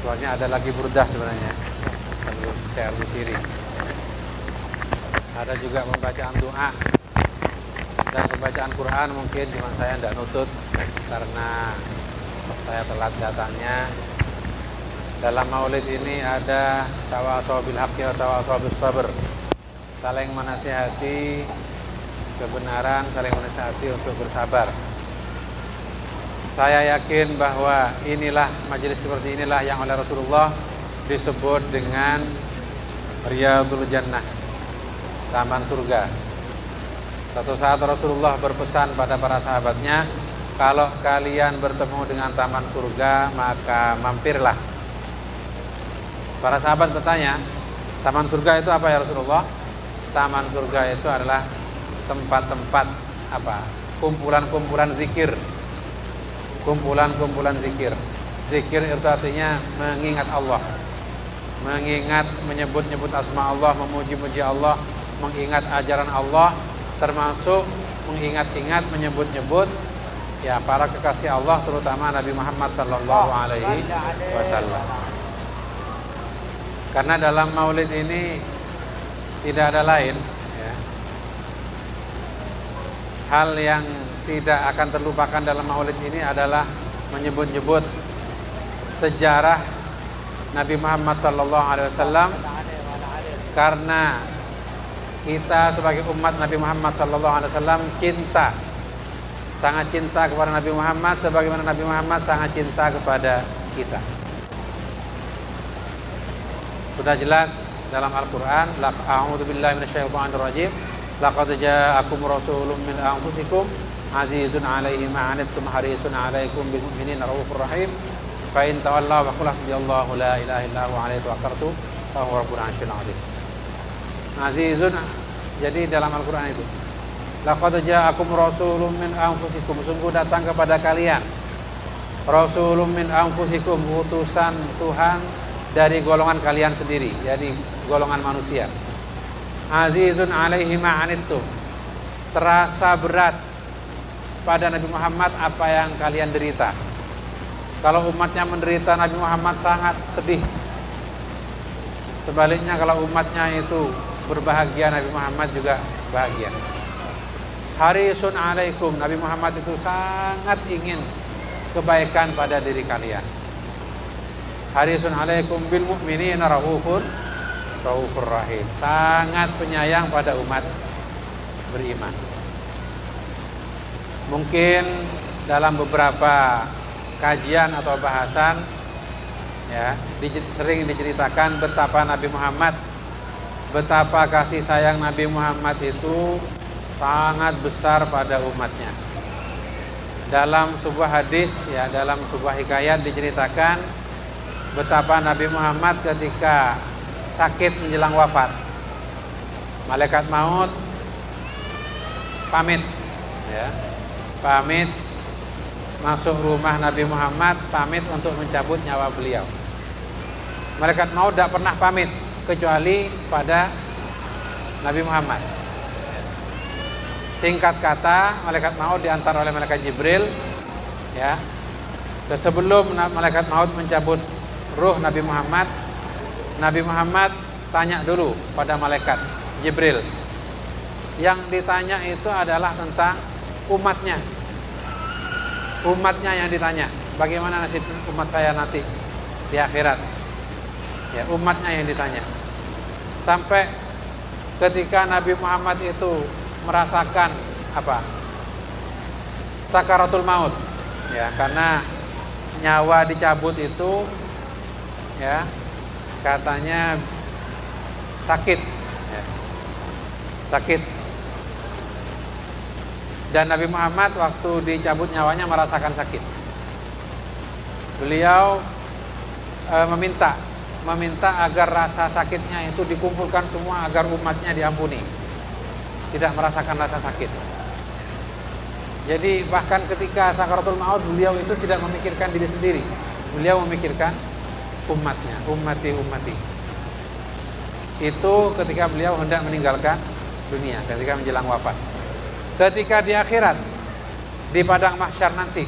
soalnya ada lagi burdah sebenarnya. Saya Al-Busiri. Ada juga pembacaan doa dan pembacaan Quran. Mungkin cuma saya tidak nutut karena saya telat datangnya. Dalam maulid ini ada tawasau bil haqqi wa tawasau bis sabr, saling menasihati kebenaran, saling menasihati untuk bersabar. Saya yakin bahwa inilah majelis seperti inilah yang oleh Rasulullah disebut dengan Riyadul Jannah, taman surga. Suatu saat Rasulullah berpesan pada para sahabatnya, kalau kalian bertemu dengan taman surga maka mampirlah. Para sahabat bertanya, taman surga itu apa ya Rasulullah? Taman surga itu adalah tempat-tempat apa? Kumpulan-kumpulan zikir. Kumpulan-kumpulan zikir. Zikir itu artinya mengingat Allah, mengingat, menyebut-nyebut asma Allah, memuji-muji Allah, mengingat ajaran Allah, termasuk mengingat-ingat, menyebut-nyebut ya para kekasih Allah, terutama Nabi Muhammad sallallahu alaihi wasallam. Karena dalam maulid ini tidak ada lain ya, hal yang tidak akan terlupakan dalam maulid ini adalah menyebut-nyebut sejarah Nabi Muhammad SAW. Karena kita sebagai umat Nabi Muhammad SAW cinta, sangat cinta kepada Nabi Muhammad, sebagaimana Nabi Muhammad sangat cinta kepada kita. Sudah jelas dalam Al-Quran, a'udzu billahi minasyaitonir rajim, laqad ja'akum rasulun min anfusikum azizun 'alaihi ma 'anittum harisun 'alaikum bil mu'minina raufur rahim fa in tawallaw faqul hasbiyallahu la ilaha illa huwa 'alaihi tawakkaltu wa huwa rabbul 'arsyil 'azim. Azizun, jadi dalam Al-Quran itu laqad ja'akum rasulun min anfusikum, sungguh datang kepada kalian rasulun min anfusikum, utusan Tuhan dari golongan kalian sendiri, jadi golongan manusia. azizun alaihi ma'anittum, terasa berat pada Nabi Muhammad apa yang kalian derita. Kalau umatnya menderita, Nabi Muhammad sangat sedih. Sebaliknya kalau umatnya itu berbahagia, Nabi Muhammad juga bahagia. Harisun alaikum, Nabi Muhammad itu sangat ingin kebaikan pada diri kalian. Harisun alaikum bil mu'minina raufur rahim, sangat penyayang pada umat beriman. Mungkin dalam beberapa kajian atau bahasan ya sering diceritakan betapa Nabi Muhammad, betapa kasih sayang Nabi Muhammad itu sangat besar pada umatnya. Dalam sebuah hadis ya, dalam sebuah hikayat diceritakan betapa Nabi Muhammad ketika sakit menjelang wafat, malaikat maut pamit ya, pamit masuk rumah Nabi Muhammad, pamit untuk mencabut nyawa beliau. Malaikat maut tidak pernah pamit kecuali pada Nabi Muhammad. Singkat kata, malaikat maut diantar oleh malaikat Jibril ya. Sebelum malaikat maut mencabut ruh Nabi Muhammad, Nabi Muhammad tanya dulu pada malaikat Jibril. Yang ditanya itu adalah tentang umatnya. Umatnya yang ditanya, bagaimana nasib umat saya nanti di akhirat. Ya, umatnya yang ditanya. Sampai ketika Nabi Muhammad itu merasakan apa? Sakaratul maut. Ya, karena nyawa dicabut itu ya katanya sakit ya. Sakit. Dan Nabi Muhammad waktu dicabut nyawanya merasakan sakit. Beliau meminta agar rasa sakitnya itu dikumpulkan semua agar umatnya diampuni, tidak merasakan rasa sakit. Jadi bahkan ketika sakaratul maut beliau itu tidak memikirkan diri sendiri, beliau memikirkan umatnya, ummati. Itu ketika beliau hendak meninggalkan dunia, ketika menjelang wafat. Ketika di akhirat, di padang mahsyar nanti,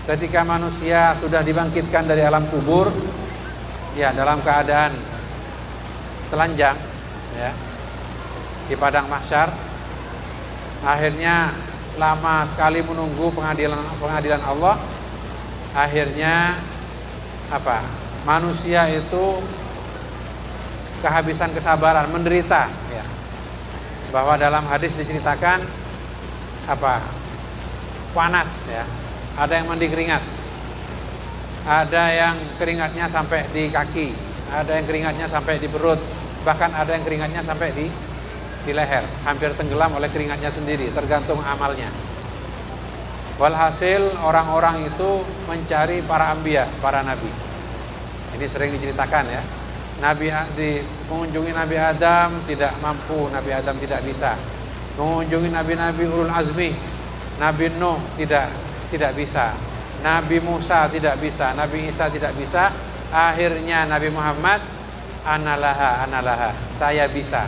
ketika manusia sudah dibangkitkan dari alam kubur, ya dalam keadaan telanjang, ya di padang mahsyar, akhirnya lama sekali menunggu pengadilan Allah. Akhirnya apa? Manusia itu kehabisan kesabaran, menderita. Ya. Bahwa dalam hadis diceritakan apa? Panas ya. Ada yang mandi keringat. Ada yang keringatnya sampai di kaki, ada yang keringatnya sampai di perut, bahkan ada yang keringatnya sampai di leher, hampir tenggelam oleh keringatnya sendiri, tergantung amalnya. Walhasil orang-orang itu mencari para anbiya, para nabi. Ini sering diceritakan ya. Mengunjungi Nabi Adam tidak mampu, Nabi Adam tidak bisa. Mengunjungi nabi-nabi ulul azmi, Nabi Nuh tidak bisa. Nabi Musa tidak bisa, Nabi Isa tidak bisa. Akhirnya Nabi Muhammad, analaha, saya bisa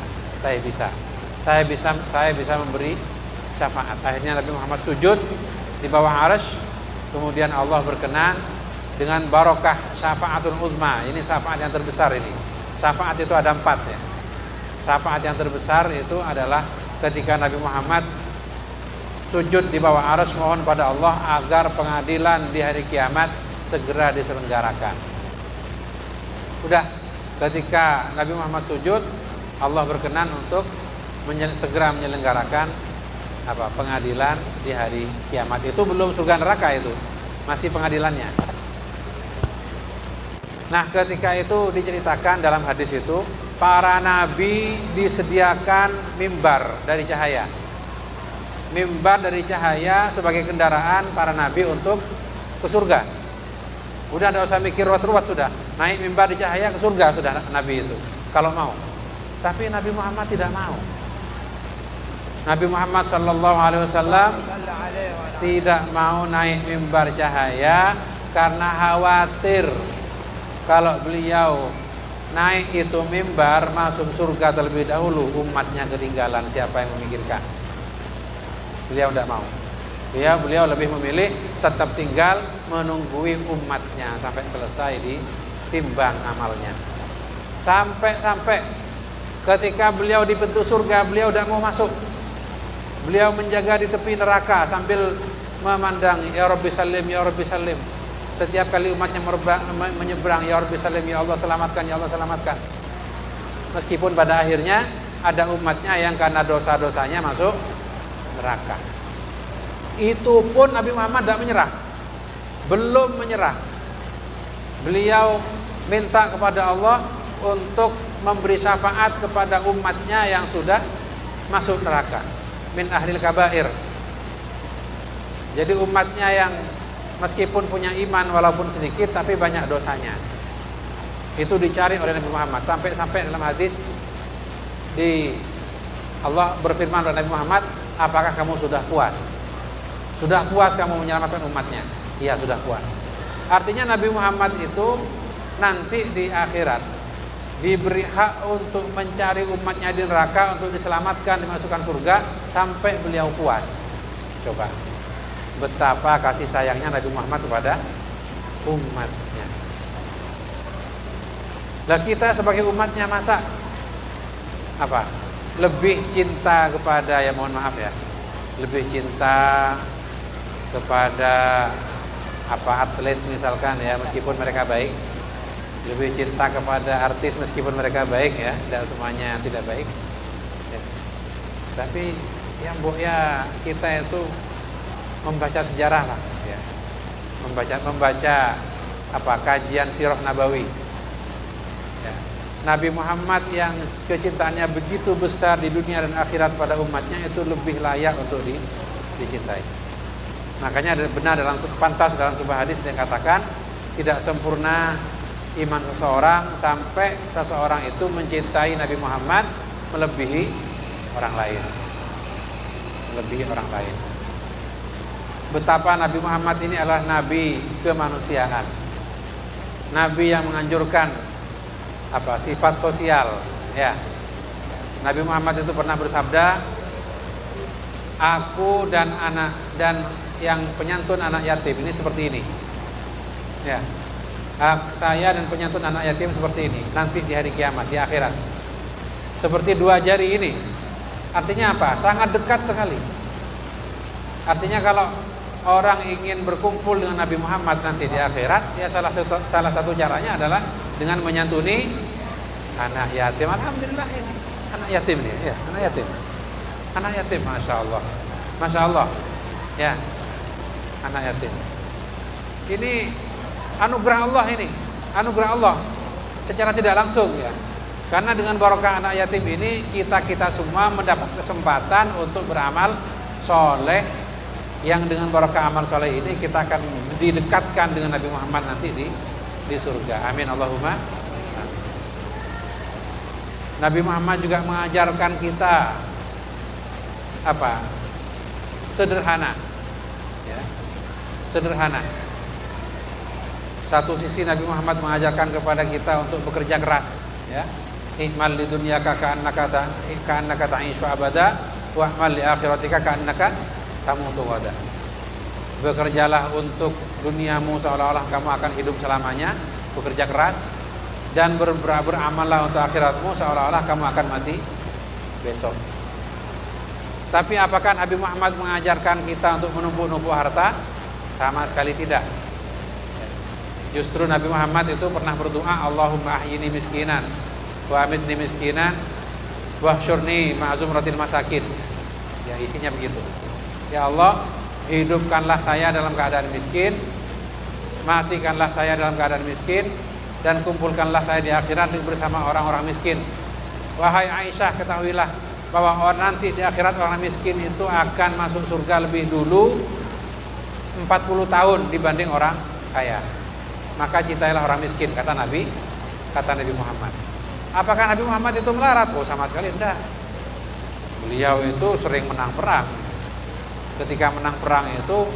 memberi syafaat. Akhirnya Nabi Muhammad sujud di bawah arsy. Kemudian Allah berkenan dengan barokah syafaatul uzma. Ini syafaat yang terbesar ini. Syafaat itu ada 4 ya. Syafaat yang terbesar itu adalah ketika Nabi Muhammad sujud di bawah arsy mohon pada Allah agar pengadilan di hari kiamat segera diselenggarakan. Udah, ketika Nabi Muhammad sujud, Allah berkenan untuk segera menyelenggarakan apa? Pengadilan di hari kiamat. Itu belum surga neraka, itu masih pengadilannya. Nah, ketika itu diceritakan dalam hadis itu, para nabi disediakan mimbar dari cahaya. Mimbar dari cahaya sebagai kendaraan para nabi untuk ke surga. Udah tidak usah mikir ruwet-ruwet, sudah naik mimbar di cahaya ke surga sudah nabi itu kalau mau. Tapi Nabi Muhammad tidak mau. Nabi Muhammad sallallahu alaihi wasallam tidak mau naik mimbar cahaya karena khawatir kalau beliau naik itu mimbar masuk surga terlebih dahulu, umatnya ketinggalan, siapa yang memikirkan? Beliau tidak mau. Beliau lebih memilih tetap tinggal menunggui umatnya sampai selesai ditimbang amalnya. Sampai ketika beliau di pintu surga, beliau tidak mau masuk. Beliau menjaga di tepi neraka sambil memandang, ya Rabbi salim, ya Rabbi salim. Setiap kali umatnya menyeberang, ya Rabbi salim, ya Allah selamatkan, ya Allah selamatkan. Meskipun pada akhirnya ada umatnya yang karena dosa-dosanya masuk neraka. Itu pun Nabi Muhammad tidak menyerah. Belum menyerah. Beliau minta kepada Allah untuk memberi syafaat kepada umatnya yang sudah masuk neraka, min ahlil kabair. Jadi umatnya yang meskipun punya iman walaupun sedikit tapi banyak dosanya, itu dicari oleh Nabi Muhammad. Sampai dalam hadis Allah berfirman kepada Nabi Muhammad, apakah kamu sudah puas? Sudah puas kamu menyelamatkan umatnya? Iya, sudah puas. Artinya Nabi Muhammad itu nanti di akhirat diberi hak untuk mencari umatnya di neraka untuk diselamatkan, dimasukkan surga sampai beliau puas. Coba betapa kasih sayangnya Nabi Muhammad kepada umatnya. Lah kita sebagai umatnya masa apa? Lebih cinta kepada, ya mohon maaf ya, lebih cinta kepada atlet misalkan ya, meskipun mereka baik, lebih cinta kepada artis meskipun mereka baik ya, tidak semuanya tidak baik ya. Tapi yang kita itu membaca sejarah lah ya, membaca kajian sirah nabawi ya. Nabi Muhammad yang kecintaannya begitu besar di dunia dan akhirat pada umatnya itu lebih layak untuk dicintai. Makanya pantas dalam sebuah hadis yang katakan tidak sempurna iman seseorang sampai seseorang itu mencintai Nabi Muhammad melebihi orang lain. Betapa Nabi Muhammad ini adalah nabi kemanusiaan. Nabi yang menganjurkan sifat sosial ya. Nabi Muhammad itu pernah bersabda, aku dan yang penyantun anak yatim ini seperti ini ya. Saya dan penyantun anak yatim seperti ini nanti di hari kiamat, di akhirat, seperti dua jari ini. Artinya apa? Sangat dekat sekali. Artinya kalau orang ingin berkumpul dengan Nabi Muhammad nanti di akhirat, ya salah satu caranya adalah dengan menyantuni anak yatim. Alhamdulillah ini anak yatim nih ya, anak yatim, masya Allah ya, anak yatim. Ini anugerah Allah secara tidak langsung ya. Karena dengan barokah anak yatim ini kita semua mendapat kesempatan untuk beramal soleh, yang dengan barokah amal soleh ini kita akan didekatkan dengan Nabi Muhammad nanti di surga. Amin Allahumma. Nabi Muhammad juga mengajarkan kita sederhana ya. Sederhana. Satu sisi Nabi Muhammad mengajarkan kepada kita untuk bekerja keras ya. Ihmal li dunyaka ka'annaka ta'ishu abada wa ihmal li akhiratika ka'annaka tamutu ghada. Bekerjalah untuk duniamu seolah-olah kamu akan hidup selamanya, bekerja keras, dan beramallah untuk akhiratmu seolah-olah kamu akan mati besok. Tapi apakah Nabi Muhammad mengajarkan kita untuk menumpuk-numpuk harta? Sama sekali tidak. Justru Nabi Muhammad itu pernah berdoa, Allahumma ahyini miskinan wa amitni miskinan wa hsyurni ma'zumratil masakin. Ya, isinya begitu. Ya Allah, hidupkanlah saya dalam keadaan miskin, matikanlah saya dalam keadaan miskin, dan kumpulkanlah saya di akhirat bersama orang-orang miskin. Wahai Aisyah, ketahuilah bahwa nanti di akhirat orang miskin itu akan masuk surga lebih dulu 40 tahun dibanding orang kaya. Maka cintailah orang miskin, kata Nabi Muhammad. Apakah Nabi Muhammad itu melarat? Oh, sama sekali tidak. Beliau itu sering menang perang. Ketika menang perang itu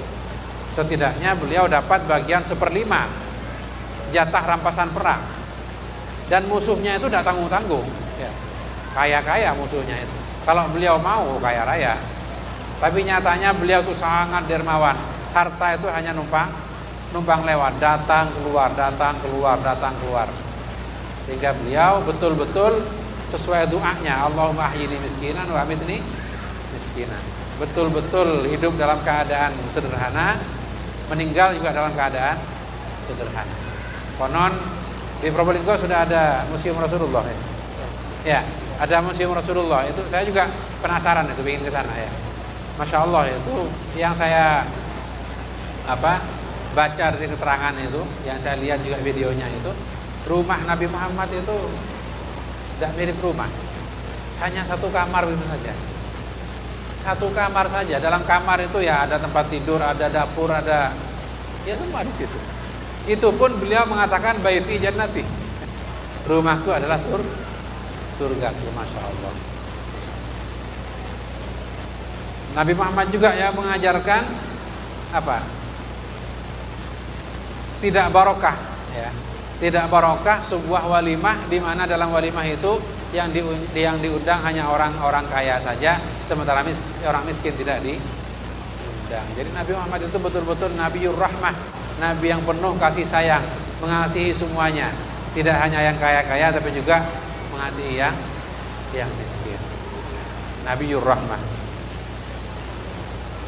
setidaknya beliau dapat bagian 1/5 jatah rampasan perang. Dan musuhnya itu tidak tanggung-tanggung, ya. Kaya-kaya musuhnya itu. Kalau beliau mau kaya raya, tapi nyatanya beliau itu sangat dermawan. Harta itu hanya numpang lewat, datang keluar, sehingga beliau betul-betul sesuai doanya, Allahumma ahyini miskinan wa amitni miskinan. Betul-betul hidup dalam keadaan sederhana, meninggal juga dalam keadaan sederhana. Konon di Probolinggo sudah ada Museum Rasulullah, ya. Ya, ada Museum Rasulullah. Itu saya juga penasaran itu, ingin ke sana, ya. Masya Allah, itu yang saya baca dari keterangan itu, yang saya lihat juga videonya itu, rumah Nabi Muhammad itu tidak mirip rumah, hanya satu kamar itu saja. Satu kamar saja. Dalam kamar itu ya ada tempat tidur, ada dapur, ada ya semua di situ. Itu pun beliau mengatakan baiti jannati, rumahku adalah surgaku. Masya Allah. Nabi Muhammad juga ya mengajarkan tidak barokah, ya. Tidak barokah sebuah walimah di mana dalam walimah itu yang diundang hanya orang-orang kaya saja, sementara orang miskin tidak diundang. Jadi Nabi Muhammad itu betul-betul Nabiur Rahmah, Nabi yang penuh kasih sayang, mengasihi semuanya, tidak hanya yang kaya-kaya tapi juga mengasihi yang miskin. Nabiur Rahmah.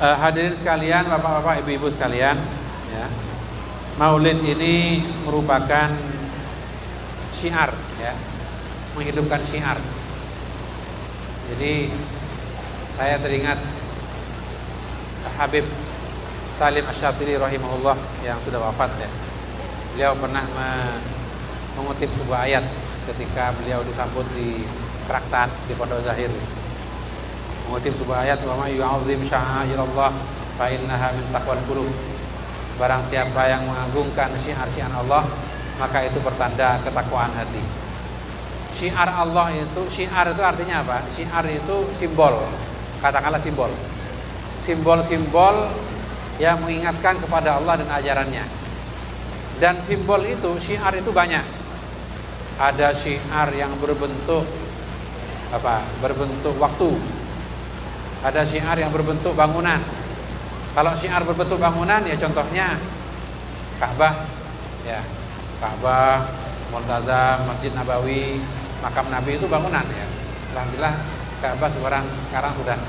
Hadirin sekalian, bapak-bapak, ibu-ibu sekalian, ya. Maulid ini merupakan syiar, ya, menghidupkan syiar. Jadi saya teringat Habib Salim Asy-Syatili rahimahullah yang sudah wafat, ya. Beliau pernah mengutip sebuah ayat ketika beliau disambut di Traktan di Pondok Zahir. Mengutip sebuah ayat, wa may yu'azzim sya'airallah fa innaha min taqwal qulub. Barang siapa yang mengagungkan syiar-syiar Allah, maka itu pertanda ketakwaan hati. Syiar Allah itu, syiar itu artinya apa? Syiar itu simbol, katakanlah simbol. Simbol-simbol yang mengingatkan kepada Allah dan ajarannya. Dan simbol itu, syiar itu banyak. Ada syiar yang berbentuk berbentuk waktu. Ada syiar yang berbentuk bangunan. Kalau syiar berbentuk bangunan, ya contohnya Ka'bah, ya, Ka'bah, Multazam, Masjid Nabawi, makam Nabi itu bangunan, ya. Alhamdulillah Ka'bah sekarang sudah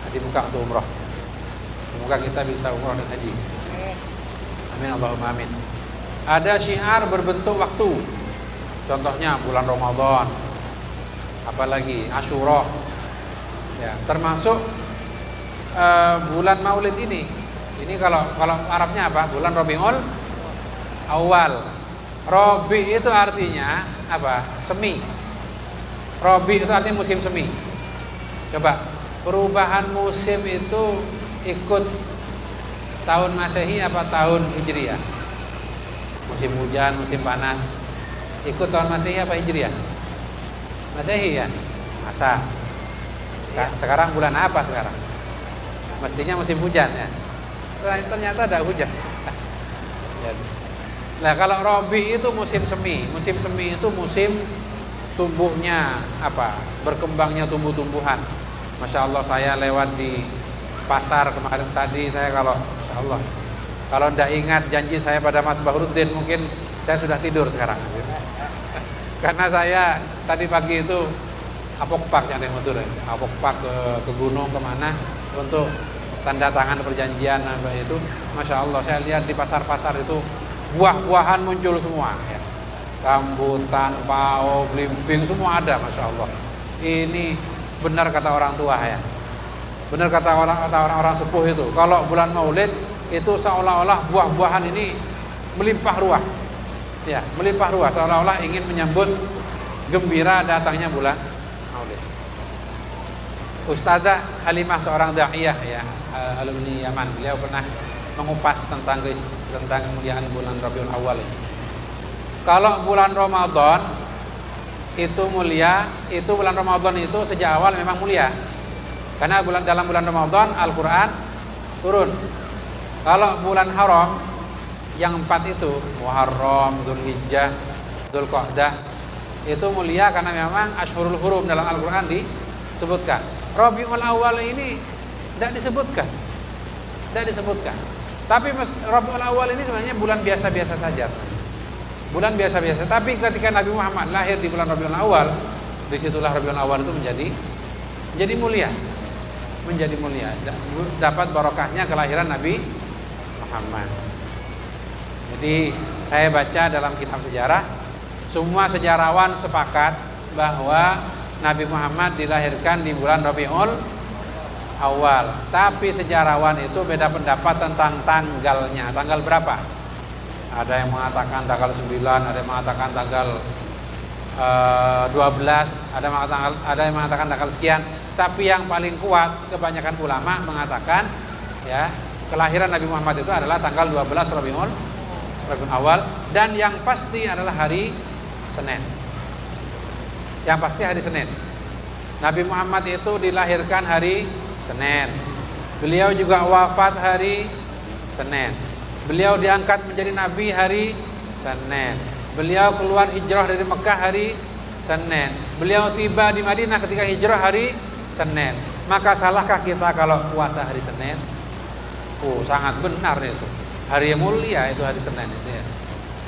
dibuka untuk umroh. Semoga kita bisa umroh dan haji. Amin Allahumma amin. Ada syiar berbentuk waktu. Contohnya bulan Ramadan, apalagi Asyura, ya, termasuk bulan Maulid ini kalau Arabnya apa? Bulan Rabiul Awal. Rabi itu artinya apa? Semi. Rabi itu artinya musim semi. Coba, perubahan musim itu ikut tahun Masehi apa tahun Hijriah? Musim hujan, musim panas, ikut tahun Masehi apa Hijriah? Masehi, ya. Masa sekarang bulan apa sekarang? Mestinya musim hujan, ya. Ternyata ada hujan. Nah, kalau Rabi itu musim semi. Musim semi itu musim tumbuhnya berkembangnya tumbuh-tumbuhan. Masya Allah, saya lewat di pasar kemarin tadi, saya Masya Allah, kalau tidak ingat janji saya pada Mas Bahruddin, mungkin saya sudah tidur sekarang. Karena saya tadi pagi itu apokpak yang apokpak ke gunung kemana untuk tanda tangan perjanjian itu. Masya Allah, saya lihat di pasar-pasar itu buah-buahan muncul semua, ya. Rambutan, pao, belimbing, semua ada. Masya Allah, ini benar kata orang tua, ya. Benar kata orang-orang sepuh itu, kalau bulan Maulid itu seolah-olah buah-buahan ini melimpah ruah, ya, melimpah ruah, seolah-olah ingin menyambut gembira datangnya bulan Maulid. Ustazah Halimah, seorang da'iyah, ya, alumni Yaman, beliau pernah mengupas tentang kemuliaan bulan Rabiul Awal ini. Kalau bulan Ramadan itu mulia, itu bulan Ramadan itu sejak awal memang mulia. Karena dalam bulan Ramadan Al-Qur'an turun. Kalau bulan haram yang 4 itu, Muharram, Dzulhijjah, Dzulqa'dah, itu mulia karena memang Ashhurul Hurum dalam Al-Quran disebutkan. Rabiul Awal ini tidak disebutkan. Tapi Rabiul Awal ini sebenarnya bulan biasa-biasa saja. Bulan biasa-biasa. Tapi ketika Nabi Muhammad lahir di bulan Rabiul Awal, disitulah Rabiul Awal itu menjadi mulia. Menjadi mulia. Dapat barokahnya kelahiran Nabi Muhammad. Jadi saya baca dalam kitab sejarah, semua sejarawan sepakat bahwa Nabi Muhammad dilahirkan di bulan Rabiul Awal. Tapi sejarawan itu beda pendapat tentang tanggalnya. Tanggal berapa? Ada yang mengatakan tanggal 9, ada yang mengatakan tanggal 12, ada yang mengatakan tanggal sekian. Tapi yang paling kuat kebanyakan ulama mengatakan ya, kelahiran Nabi Muhammad itu adalah tanggal 12 Rabiul Awal, dan yang pasti adalah hari Senin. Yang pasti hari Senin. Nabi Muhammad itu dilahirkan hari Senin. Beliau juga wafat hari Senin. Beliau diangkat menjadi nabi hari Senin. Beliau keluar hijrah dari Mekah hari Senin. Beliau tiba di Madinah ketika hijrah hari Senin. Maka salahkah kita kalau puasa hari Senin? Oh, sangat benar itu. Hari yang mulia itu hari Senin itu ya.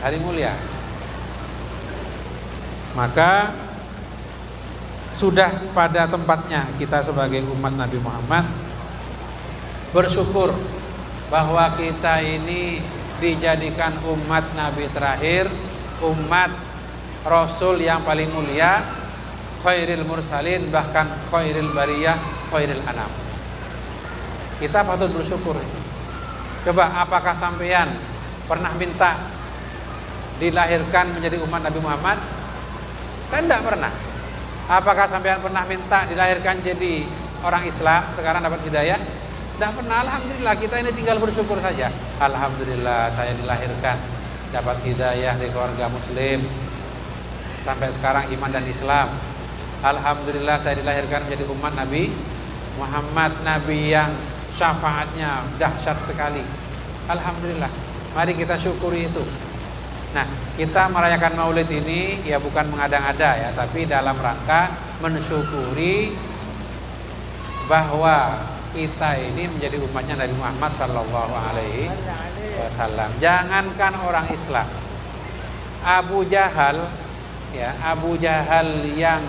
Hari mulia. Maka sudah pada tempatnya kita sebagai umat Nabi Muhammad bersyukur bahwa kita ini dijadikan umat Nabi terakhir, umat Rasul yang paling mulia, khairil mursalin, bahkan khairil bariyah, khairil anam. Kita patut bersyukur. Coba apakah sampean pernah minta dilahirkan menjadi umat Nabi Muhammad? Kan tidak pernah. Apakah sampean pernah minta dilahirkan jadi orang Islam, sekarang dapat hidayah? Tidak pernah. Alhamdulillah, kita ini tinggal bersyukur saja. Alhamdulillah saya dilahirkan dapat hidayah di keluarga muslim, sampai sekarang iman dan Islam. Alhamdulillah saya dilahirkan menjadi umat Nabi Muhammad, Nabi yang syafaatnya dahsyat sekali. Alhamdulillah, mari kita syukuri itu. Nah, kita merayakan Maulid ini ya bukan mengada-ngada ya, tapi dalam rangka mensyukuri bahwa kita ini menjadi umatnya Nabi Muhammad sallallahu alaihi wasallam. Jangankan orang Islam, Abu Jahal ya, Abu Jahal yang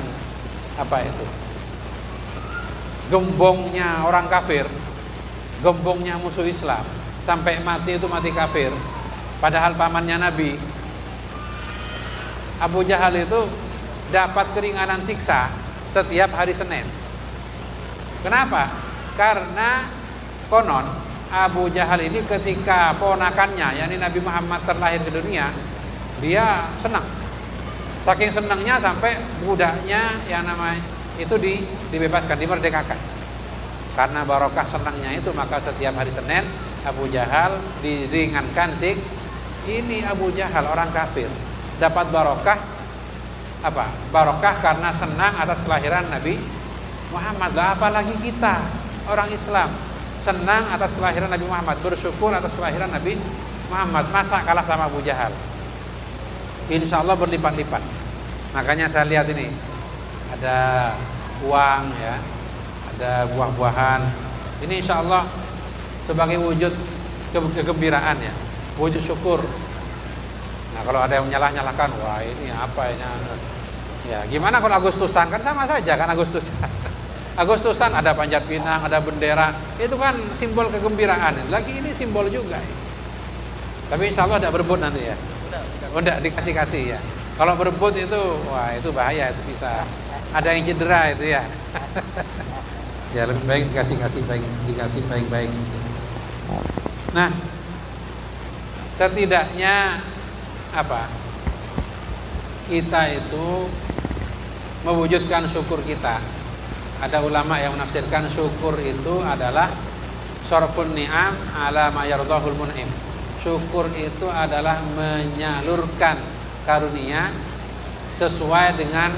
apa itu? Gembongnya orang kafir, gembongnya musuh Islam, sampai mati itu mati kafir. Padahal pamannya Nabi. Abu Jahal itu dapat keringanan siksa setiap hari Senin. Kenapa? Karena konon Abu Jahal ini ketika ponakannya, yakni Nabi Muhammad terlahir ke dunia, dia senang. Saking senangnya sampai budaknya yang namanya itu dibebaskan, dimerdekakan. Karena barokah senangnya itu, maka setiap hari Senin Abu Jahal diringankan ini Abu Jahal orang kafir dapat barokah apa? Barokah karena senang atas kelahiran Nabi Muhammad. Lah apalagi kita orang Islam senang atas kelahiran Nabi Muhammad, bersyukur atas kelahiran Nabi Muhammad. Masa kalah sama Abu Jahal? Insya Allah berlipat-lipat. Makanya saya lihat ini ada uang ya, ada buah-buahan. Ini insya Allah sebagai wujud kegembiraan ya, wujud syukur. Nah kalau ada yang menyalah-nyalahkan, wah ini apa ini? Ya gimana kalau Agustusan? Kan sama saja kan Agustusan. Agustusan ada panjat pinang, ada bendera, itu kan simbol kegembiraan. Lagi ini simbol juga. Tapi insya Allah tidak berebut nanti ya. Udah dikasih-kasih ya. Kalau berebut itu, wah itu bahaya, itu bisa ada yang cedera itu ya. Ya lebih baik dikasih baik-baik. Nah, setidaknya apa? Kita itu mewujudkan syukur kita. Ada ulama yang menafsirkan syukur itu adalah syarfun ni'am ala ma yardahul mun'im. Syukur itu adalah menyalurkan karunia sesuai dengan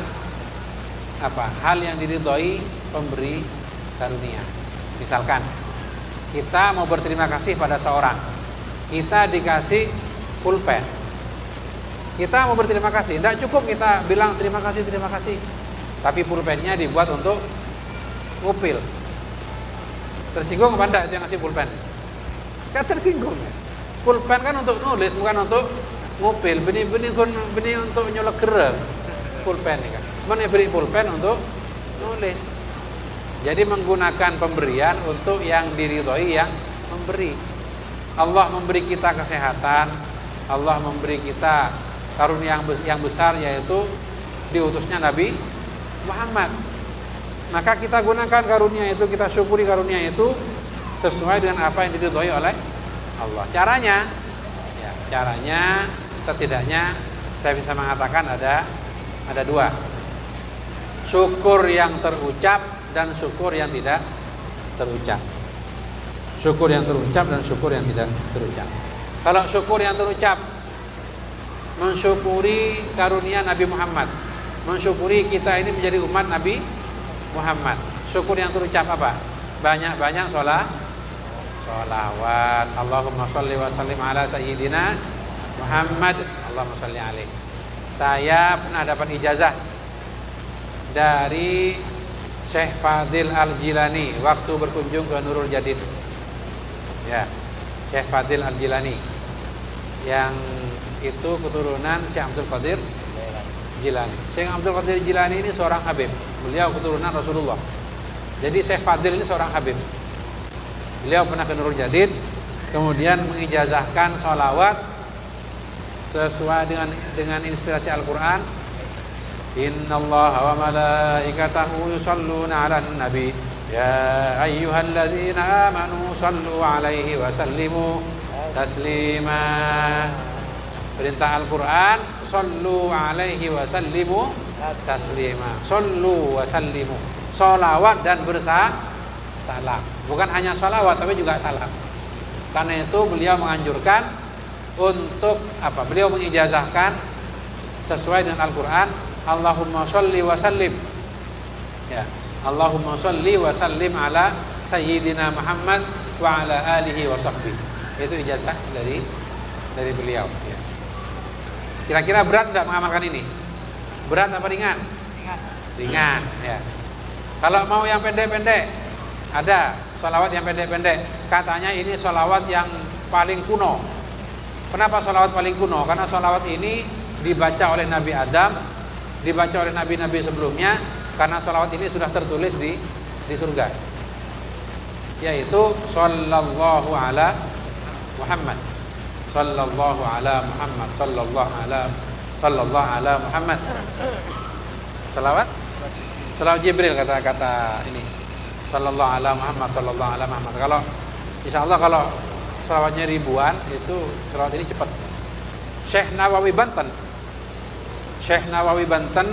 apa? Hal yang diridhoi pemberi karunia. Misalkan kita mau berterima kasih pada seorang, kita dikasih pulpen. Kita mau berterima kasih, tidak cukup kita bilang terima kasih, tapi pulpennya dibuat untuk ngupil. Tersinggung apa enggak itu yang ngasih pulpen? Kan tersinggung ya. Pulpen kan untuk nulis, bukan untuk ngupil. Benih untuk nyolok gerem. Pulpen ya kan. Mana beri pulpen untuk nulis. Jadi menggunakan pemberian untuk yang diridhoi yang memberi. Allah memberi kita kesehatan, Allah memberi kita karunia yang besar, yaitu diutusnya Nabi Muhammad. Maka kita gunakan karunia itu, kita syukuri karunia itu sesuai dengan apa yang diridhoi oleh Allah. Caranya setidaknya saya bisa mengatakan ada dua. Syukur yang terucap dan syukur yang tidak terucap. Syukur yang terucap dan syukur yang tidak terucap. Kalau syukur yang terucap, mensyukuri karunia Nabi Muhammad, mensyukuri kita ini menjadi umat Nabi Muhammad. Syukur yang terucap apa? Banyak-banyak sholawat. Allahumma sholli wa sallim ala sayyidina Muhammad. Allahumma sholli alaihi. Saya pernah dapat ijazah dari Syekh Fadil Al-Jilani waktu berkunjung ke Nurul Jadid. Ya, Syekh Fadil Al-Jilani yang itu keturunan Syekh Abdul Qadir Jilani. Syekh Abdul Qadir Jilani ini seorang habib. Beliau keturunan Rasulullah. Jadi Syekh Fadil ini seorang habib. Beliau pernah ke Nurul Jadid, kemudian mengijazahkan sholawat sesuai dengan inspirasi Al-Quran. Innallaha wa malaikatahu yusholluna 'alan nabi ya ayyuhalladzina amanu shallu 'alaihi wa sallimu taslima. Perintah Al-Quran, shallu 'alaihi wa sallimu taslima. Shallu wa sallimu, sholawat dan bersalam. Bukan hanya sholawat tapi juga salam. Karena itu beliau menganjurkan untuk apa? Beliau mengijazahkan sesuai dengan Al-Quran, Allahumma sholli wa sallim. Ya, Allahumma sholli wa sallim ala sayyidina Muhammad wa ala alihi wa sahbihi. Itu ijazah dari beliau. Ya. Kira-kira berat tidak mengamalkan ini? Berat apa ringan? Ringan. Ya. Kalau mau yang pendek-pendek, ada sholawat yang pendek-pendek. Katanya ini sholawat yang paling kuno. Kenapa sholawat paling kuno? Karena sholawat ini dibaca oleh Nabi Adam, dibaca oleh nabi-nabi sebelumnya. Karena sholawat ini sudah tertulis di surga, yaitu sallallahu ala Muhammad, sallallahu ala Muhammad, sallallahu ala Muhammad. Salawat Jibril kata ini, sallallahu ala Muhammad, sallallahu ala Muhammad. Kalau insyaallah kalau salawatnya ribuan, itu salawat ini cepat. Syekh Nawawi Banten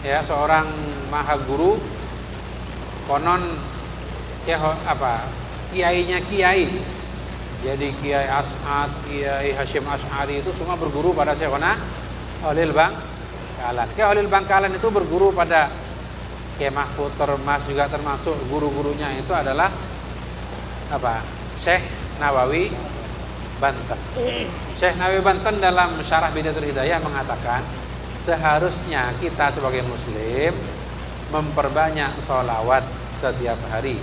ya, seorang mahaguru, konon ya apa, kiainya kiai. Jadi Kiai As'ad, Kiai Hashim Asy'ari itu semua berguru pada Syekhona Holil Bangkalan. Kiai Holil Bangkalan itu berguru pada Kiai Mahfud Termas, juga termasuk guru-gurunya itu adalah apa? Syekh Nawawi Banten. Syekh Nawawi Banten dalam Syarah Bidayatul Hidayah mengatakan, seharusnya kita sebagai muslim memperbanyak sholawat setiap hari,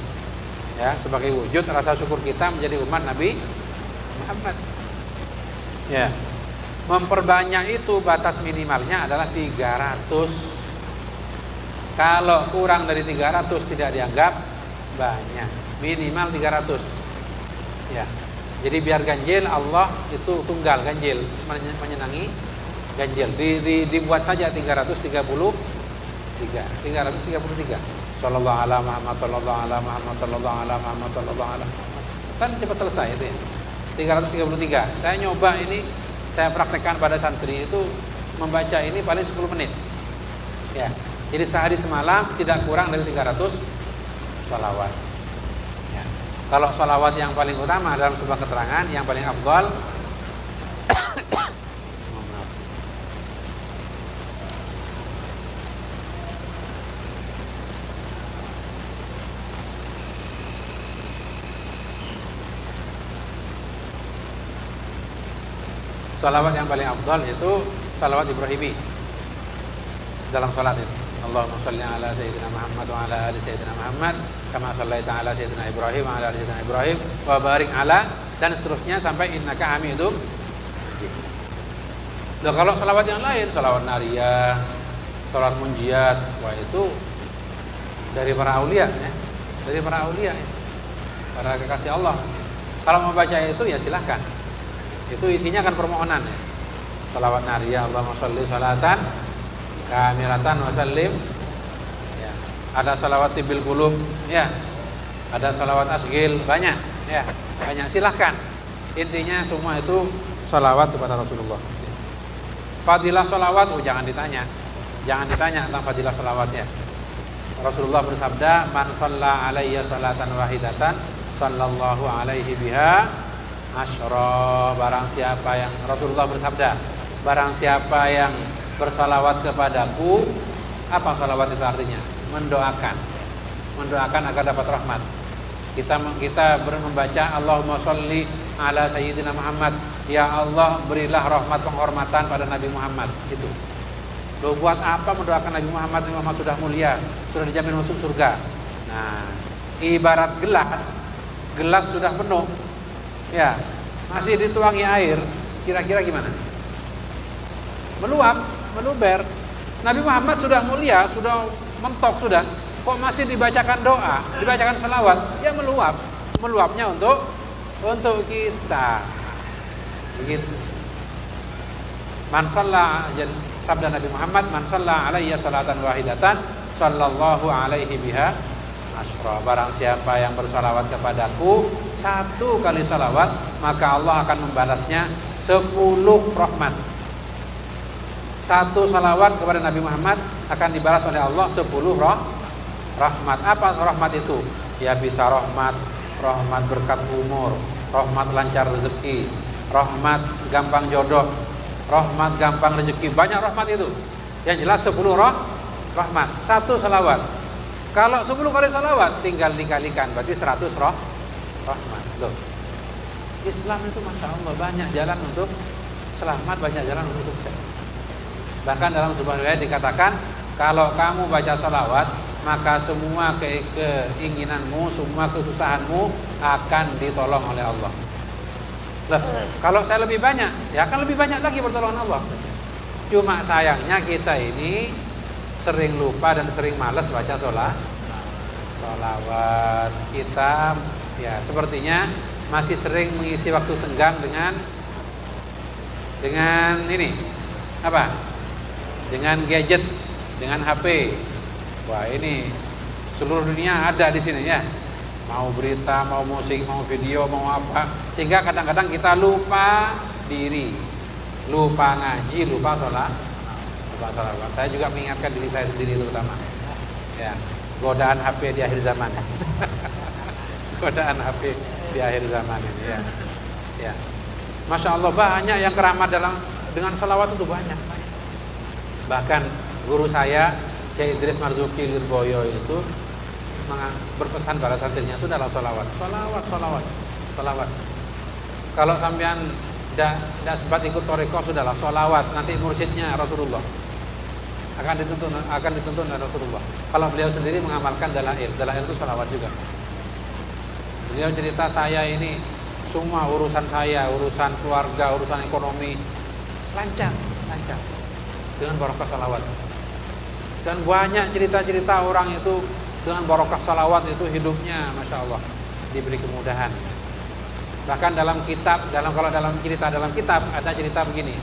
ya, sebagai wujud rasa syukur kita menjadi umat Nabi Muhammad. Ya, memperbanyak itu batas minimalnya adalah 300. Kalau kurang dari 300 tidak dianggap banyak, minimal 300. Ya, jadi biar ganjil, Allah itu tunggal, ganjil, menyenangi ganjil. Dibuat saja 333. Sallallahu ala Muhammad, sallallahu ala Muhammad, sallallahu ala Muhammad, sallallahu ala Muhammad. Kan cepat selesai itu ya. 333. Saya nyoba ini, saya praktekkan pada santri itu membaca ini paling 10 menit. Ya. Jadi sehari semalam tidak kurang dari 300 sholawat. Ya. Kalau sholawat yang paling utama dalam sebuah keterangan, yang paling afdal sholawat yang paling afdal itu salawat Ibrahimi dalam salat itu. Allahumma shalli ala sayyidina Muhammad wa ala ali sayyidina Muhammad kama shallaita ala sayyidina Ibrahim wa ala ali sayyidina Ibrahim wa barik ala, dan seterusnya sampai innaka hamidum. Nah, kalau salawat yang lain, salawat nariyah, salawat munjiat, wah itu dari para aulia ya. Dari para aulia ya. Para kekasih Allah. Kalau mau baca itu ya silahkan. Itu isinya kan permohonan ya. Salawat nariyah, Allahumma sholli salatan kamilatan wa sallim. Ya. Ada salawat tibil qulub ya. Ada salawat asgil, banyak ya. Banyak, silahkan. Intinya semua itu salawat kepada Rasulullah. Fadilah salawat, jangan ditanya. Jangan ditanya tentang fadilah salawatnya. Rasulullah bersabda, "Man shalla alayya salatan wahidatan, sallallahu alaihi biha asyra." Barang siapa yang, Rasulullah bersabda, barang siapa yang bersalawat kepadaku, apa salawat itu artinya? Mendoakan. Mendoakan agar dapat rahmat. Kita membaca Allahumma sholli ala sayyidina Muhammad, ya Allah berilah rahmat penghormatan pada Nabi Muhammad. Itu. Loh, buat apa mendoakan Nabi Muhammad? Nabi Muhammad sudah mulia, sudah dijamin masuk surga. Nah, ibarat gelas sudah penuh, ya masih dituangi air, kira-kira gimana? Meluap, meluber. Nabi Muhammad sudah mulia, sudah mentok sudah. Kok masih dibacakan doa, dibacakan salawat? Ya meluap. Meluapnya untuk kita. Begitu. Man shalla, sabda Nabi Muhammad, man shalla alayya salatan wahidatan, sallallahu alaihi biha asyra. Barang siapa yang bersalawat kepadaku satu kali salawat, maka Allah akan membalasnya 10 rahmat. Satu salawat kepada Nabi Muhammad akan dibalas oleh Allah 10 rahmat. Apa rahmat itu? Ya bisa rahmat berkat umur, rahmat lancar rezeki, rahmat gampang jodoh, rahmat gampang rezeki, banyak rahmat itu. Yang jelas 10 rahmat, satu salawat. Kalau 10 kali salawat tinggal dikalikan, berarti 100 rahmat. Loh, Islam itu Masya Allah banyak jalan untuk selamat, banyak jalan untuk sukses. Bahkan dalam sebuah riwayat dikatakan, kalau kamu baca salawat, maka semua keinginanmu, semua kesusahanmu akan ditolong oleh Allah. Loh, kalau saya lebih banyak, ya akan lebih banyak lagi pertolongan Allah. Cuma sayangnya kita ini sering lupa dan sering malas baca salawat. Kita ya sepertinya masih sering mengisi waktu senggang dengan ini apa? Dengan gadget, dengan HP. Wah, ini seluruh dunia ada di sini ya. Mau berita, mau musik, mau video, mau apa. Sehingga kadang-kadang kita lupa diri, lupa ngaji, lupa sholat. Saya juga mengingatkan diri saya sendiri terutama. Ya, godaan HP di akhir zaman. Godaan HP di akhir zaman ini ya. Ya. Masya Allah banyak yang keramat dengan salawat itu banyak. Bahkan guru saya Syekh Idris Marzuki Lirboyo itu berpesan pada santrinya, sudahlah salawat. Kalau sampean tidak sempat ikut toriko, sudahlah salawat. Nanti mursyidnya Rasulullah akan dituntun oleh Rasulullah. Kalau beliau sendiri mengamalkan dalail itu salawat juga. Beliau cerita, saya ini semua urusan saya, urusan keluarga, urusan ekonomi lancar dengan barokah salawat. Dan banyak cerita-cerita orang itu dengan barokah salawat itu hidupnya Masya Allah diberi kemudahan. Bahkan dalam kitab, kalau dalam kitab ada cerita begini.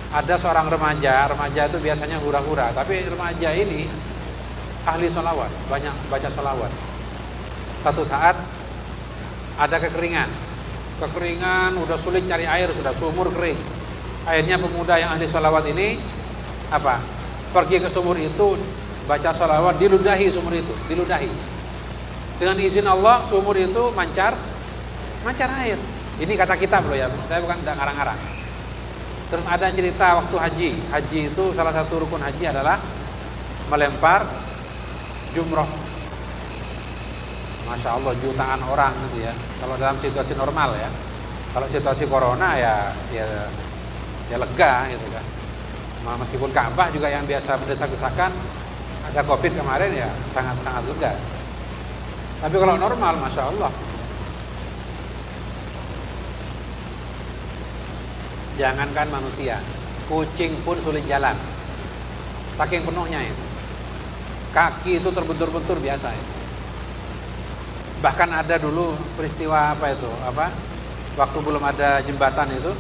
Ada seorang remaja itu biasanya hura-hura, tapi remaja ini ahli salawat, banyak baca salawat. Satu saat ada kekeringan, udah sulit cari air, sudah sumur kering. Akhirnya pemuda yang ahli salawat ini pergi ke sumur itu, baca salawat, diludahi sumur itu, diludahi. Dengan izin Allah sumur itu mancar air. Ini kata kitab loh ya, saya bukan ngarang-ngarang. Terus ada cerita waktu haji itu salah satu rukun haji adalah melempar jumroh. Masya Allah jutaan orang gitu ya. Kalau dalam situasi normal ya, kalau situasi corona ya lega gitu kan. Meskipun Ka'bah juga yang biasa berdesak-desakan, ada COVID kemarin ya sangat-sangat lega. Tapi kalau normal, Masya Allah. Jangankan manusia, kucing pun sulit jalan. Saking penuhnya itu. Kaki itu terbentur-bentur biasa ya. Bahkan ada dulu peristiwa waktu belum ada jembatan itu,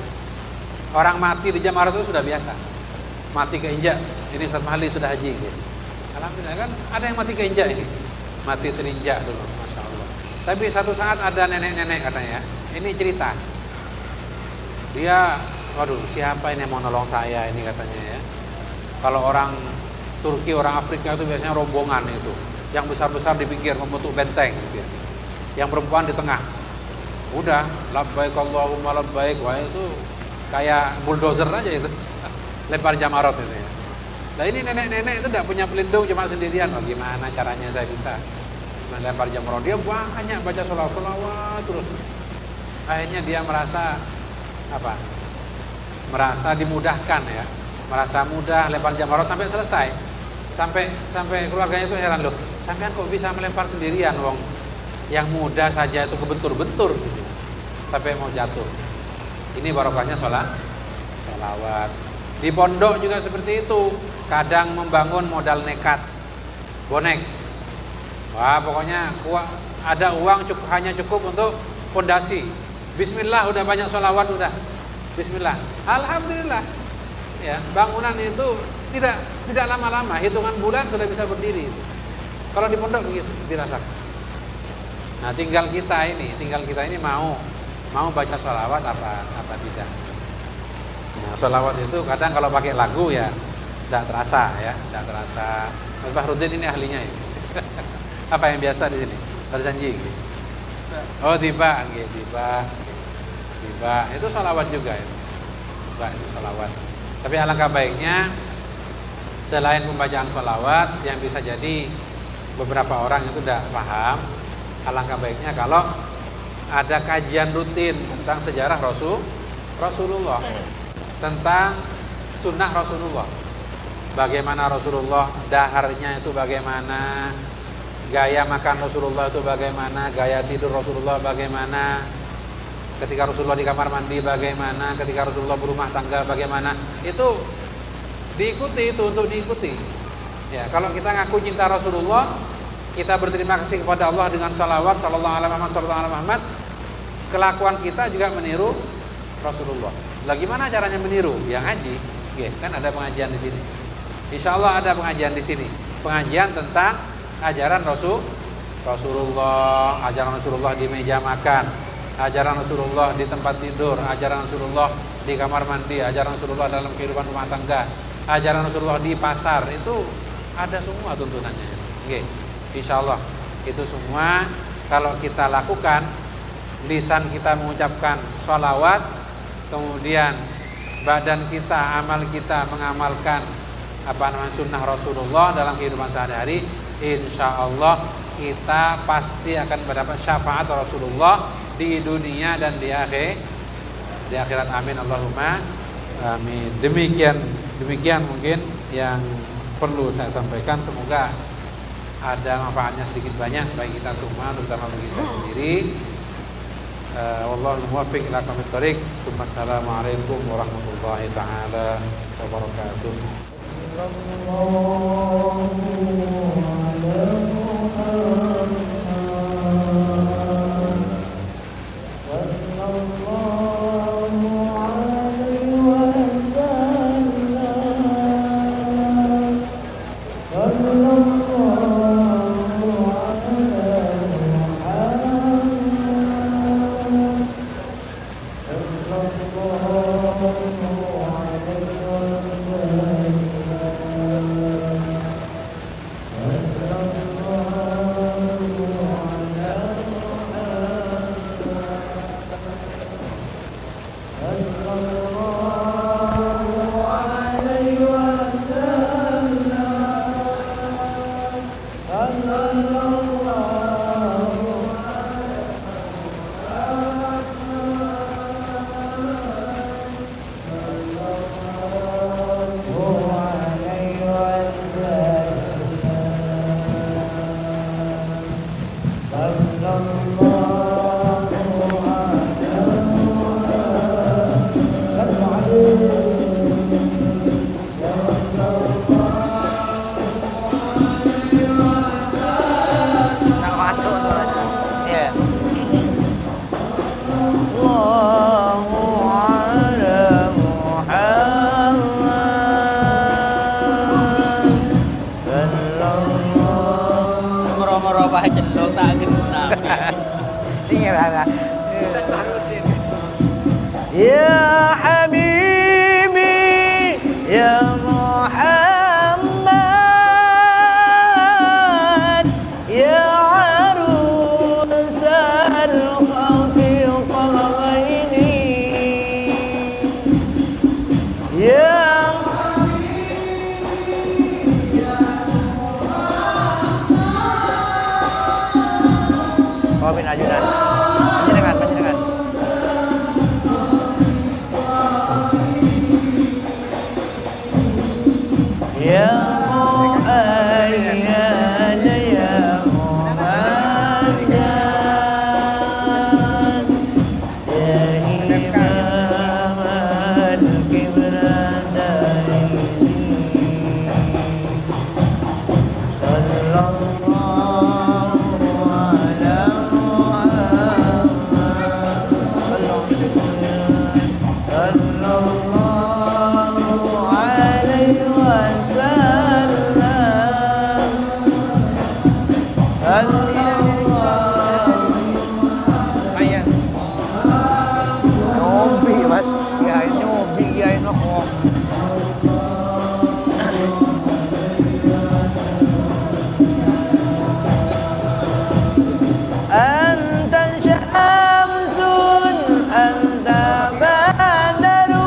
orang mati di Jamarat itu sudah biasa. Mati keinjak, ini Ustaz Mahli sudah haji gitu. Alhamdulillah kan ada yang mati keinjak ini. Mati terinjak dulu, Masya Allah. Tapi satu saat ada nenek-nenek katanya, ini cerita. Dia, waduh siapa ini yang mau nolong saya ini katanya ya. Kalau orang Turki, orang Afrika itu biasanya rombongan itu. Yang besar-besar di pinggir membentuk benteng gitu. Yang perempuan di tengah. Udah, labbaik Allahumma labbaik. Wah itu kayak bulldozer aja itu. Lempar jamarat itu ya. Nah ini nenek-nenek itu tidak punya pelindung, cuma sendirian. Oh, gimana caranya saya bisa melempar jamarat? Dia banyak baca sholawat terus. Akhirnya dia merasa merasa dimudahkan ya, merasa mudah lempar jamarat sampai selesai. Sampai keluarganya itu heran, loh, sampean kok bisa melempar sendirian, wong yang mudah saja itu kebentur-bentur gitu. Sampai mau jatuh. Ini barokahnya sholawat. Di pondok juga seperti itu. Kadang membangun modal nekat, bonek. Wah, pokoknya ada uang hanya cukup untuk fondasi. Bismillah, udah banyak sholawat udah. Bismillah. Alhamdulillah. Ya, bangunan itu tidak lama-lama, hitungan bulan sudah bisa berdiri. Kalau di pondok begitu dirasakan. Nah, tinggal kita ini mau baca sholawat apa tidak. Nah, sholawat itu kadang kalau pakai lagu ya tidak terasa. Mas Bahrudin ini ahlinya ya. Apa yang biasa di sini? Berjanji. Oh, tiba. Itu sholawat juga ya. Itu sholawat. Tapi alangkah baiknya selain pembacaan sholawat yang bisa jadi beberapa orang itu tidak paham, alangkah baiknya kalau ada kajian rutin tentang sejarah Rasulullah, tentang sunnah Rasulullah. Bagaimana Rasulullah daharnya itu bagaimana, gaya makan Rasulullah itu bagaimana, gaya tidur Rasulullah bagaimana, ketika Rasulullah di kamar mandi bagaimana, ketika Rasulullah berumah tangga bagaimana. Itu untuk diikuti. Ya, kalau kita ngaku cinta Rasulullah, kita berterima kasih kepada Allah dengan salawat sallallahu alaihi Muhammad, kelakuan kita juga meniru Rasulullah. Lah gimana caranya meniru? Ya ngaji. Kan ada pengajian di sini. Insyaallah ada pengajian di sini. Pengajian tentang ajaran Rasulullah, ajaran Rasulullah di meja makan, ajaran Rasulullah di tempat tidur, ajaran Rasulullah di kamar mandi, ajaran Rasulullah dalam kehidupan rumah tangga, ajaran Rasulullah di pasar. Itu ada semua tuntunannya. Insyaallah itu semua kalau kita lakukan, lisan kita mengucapkan sholawat, kemudian badan kita, amal kita mengamalkan sunnah Rasulullah dalam kehidupan sehari-hari, insyaallah kita pasti akan mendapat syafaat Rasulullah di dunia dan di akhirat. Amin Allahumma amin. Demikian mungkin yang perlu saya sampaikan. Semoga ada manfaatnya sedikit banyak bagi kita semua, terutama bagi saya sendiri. Wallahu muwaffiq ila aqwamit thoriq. Wassalamualaikum warahmatullahi taala wabarakatuh. tak kena. Tinggal Ya Habibi Ya Muhammad Ya Arus al-Khafiqaini Ya Bawa bin ajudan Panjenengan Ya Mu'ayyad Ya Muhammad Ya Imam al-Kibradaini Sallallahu ala Anta syamsun anta badarun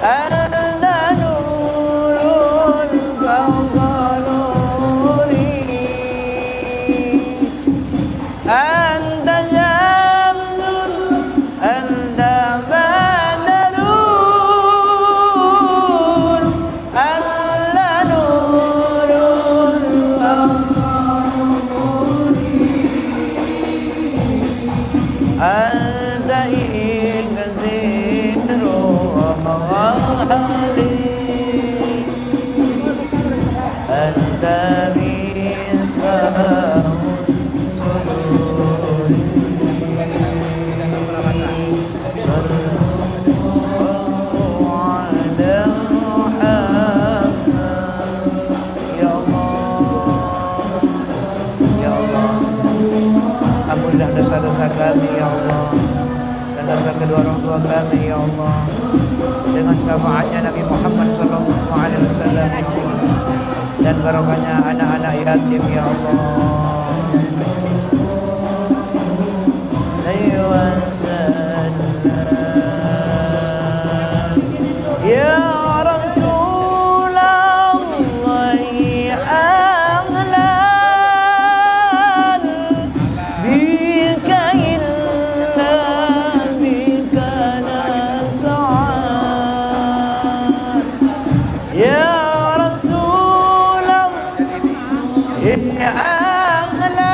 anta nurun fawqa nuri anta syamsun anta badarun anta nurun fawqa أنت إكزين روحي أنت مصباح سروري على محمد يا الله يا الله Ampunilah dosa-dosa kami ya Allah dan dosa kedua orang tua kami ya Allah dengan syafaatnya Nabi Muhammad sallallahu alaihi wasallam dan barokahnya anak-anak yatim ya Allah. Ya Rasulullah Ya Rasulullah Ya Aghla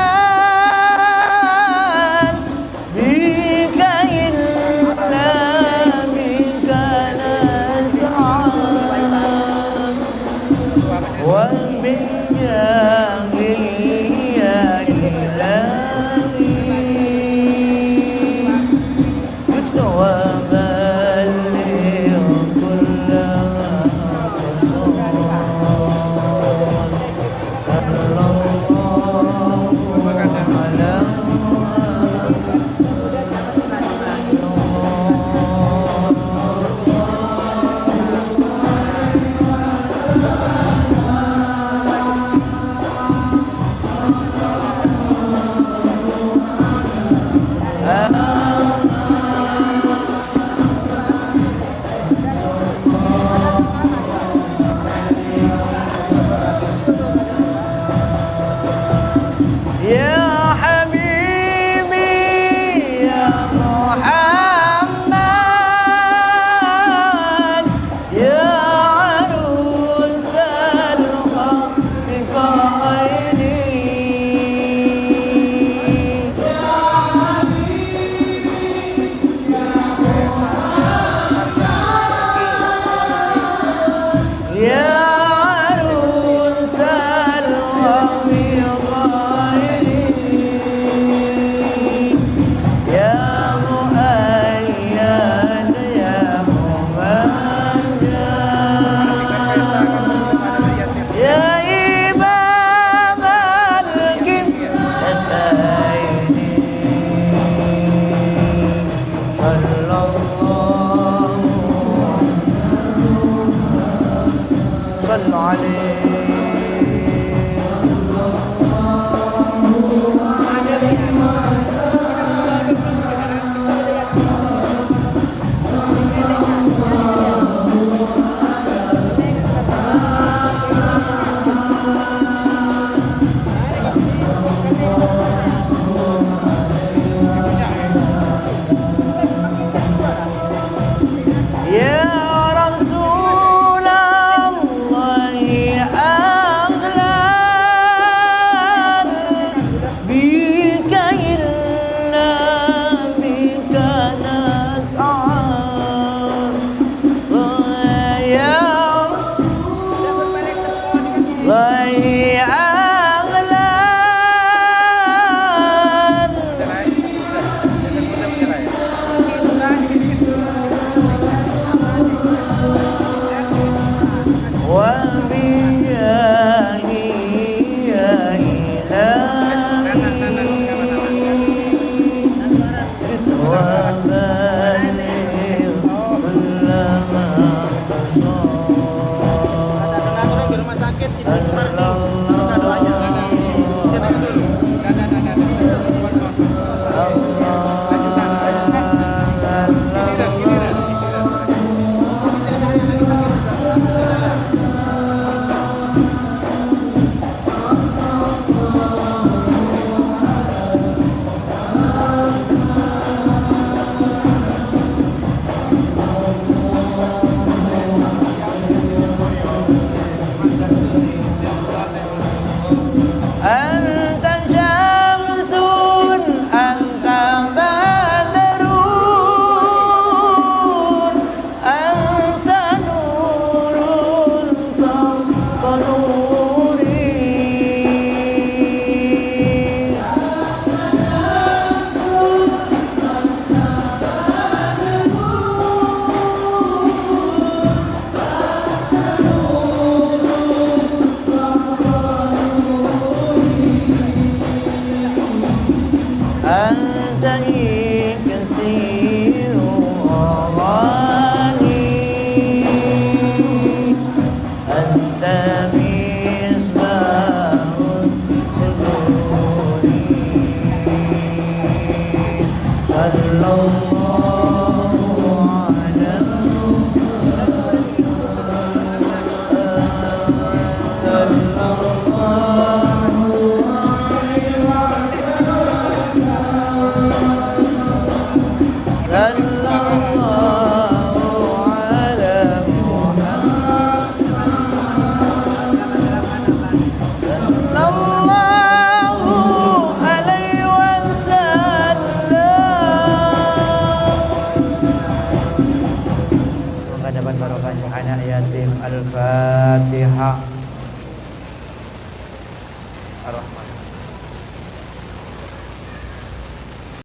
dengan barokahnya anak yatim. Al-Fatihah. Ar-Rahman.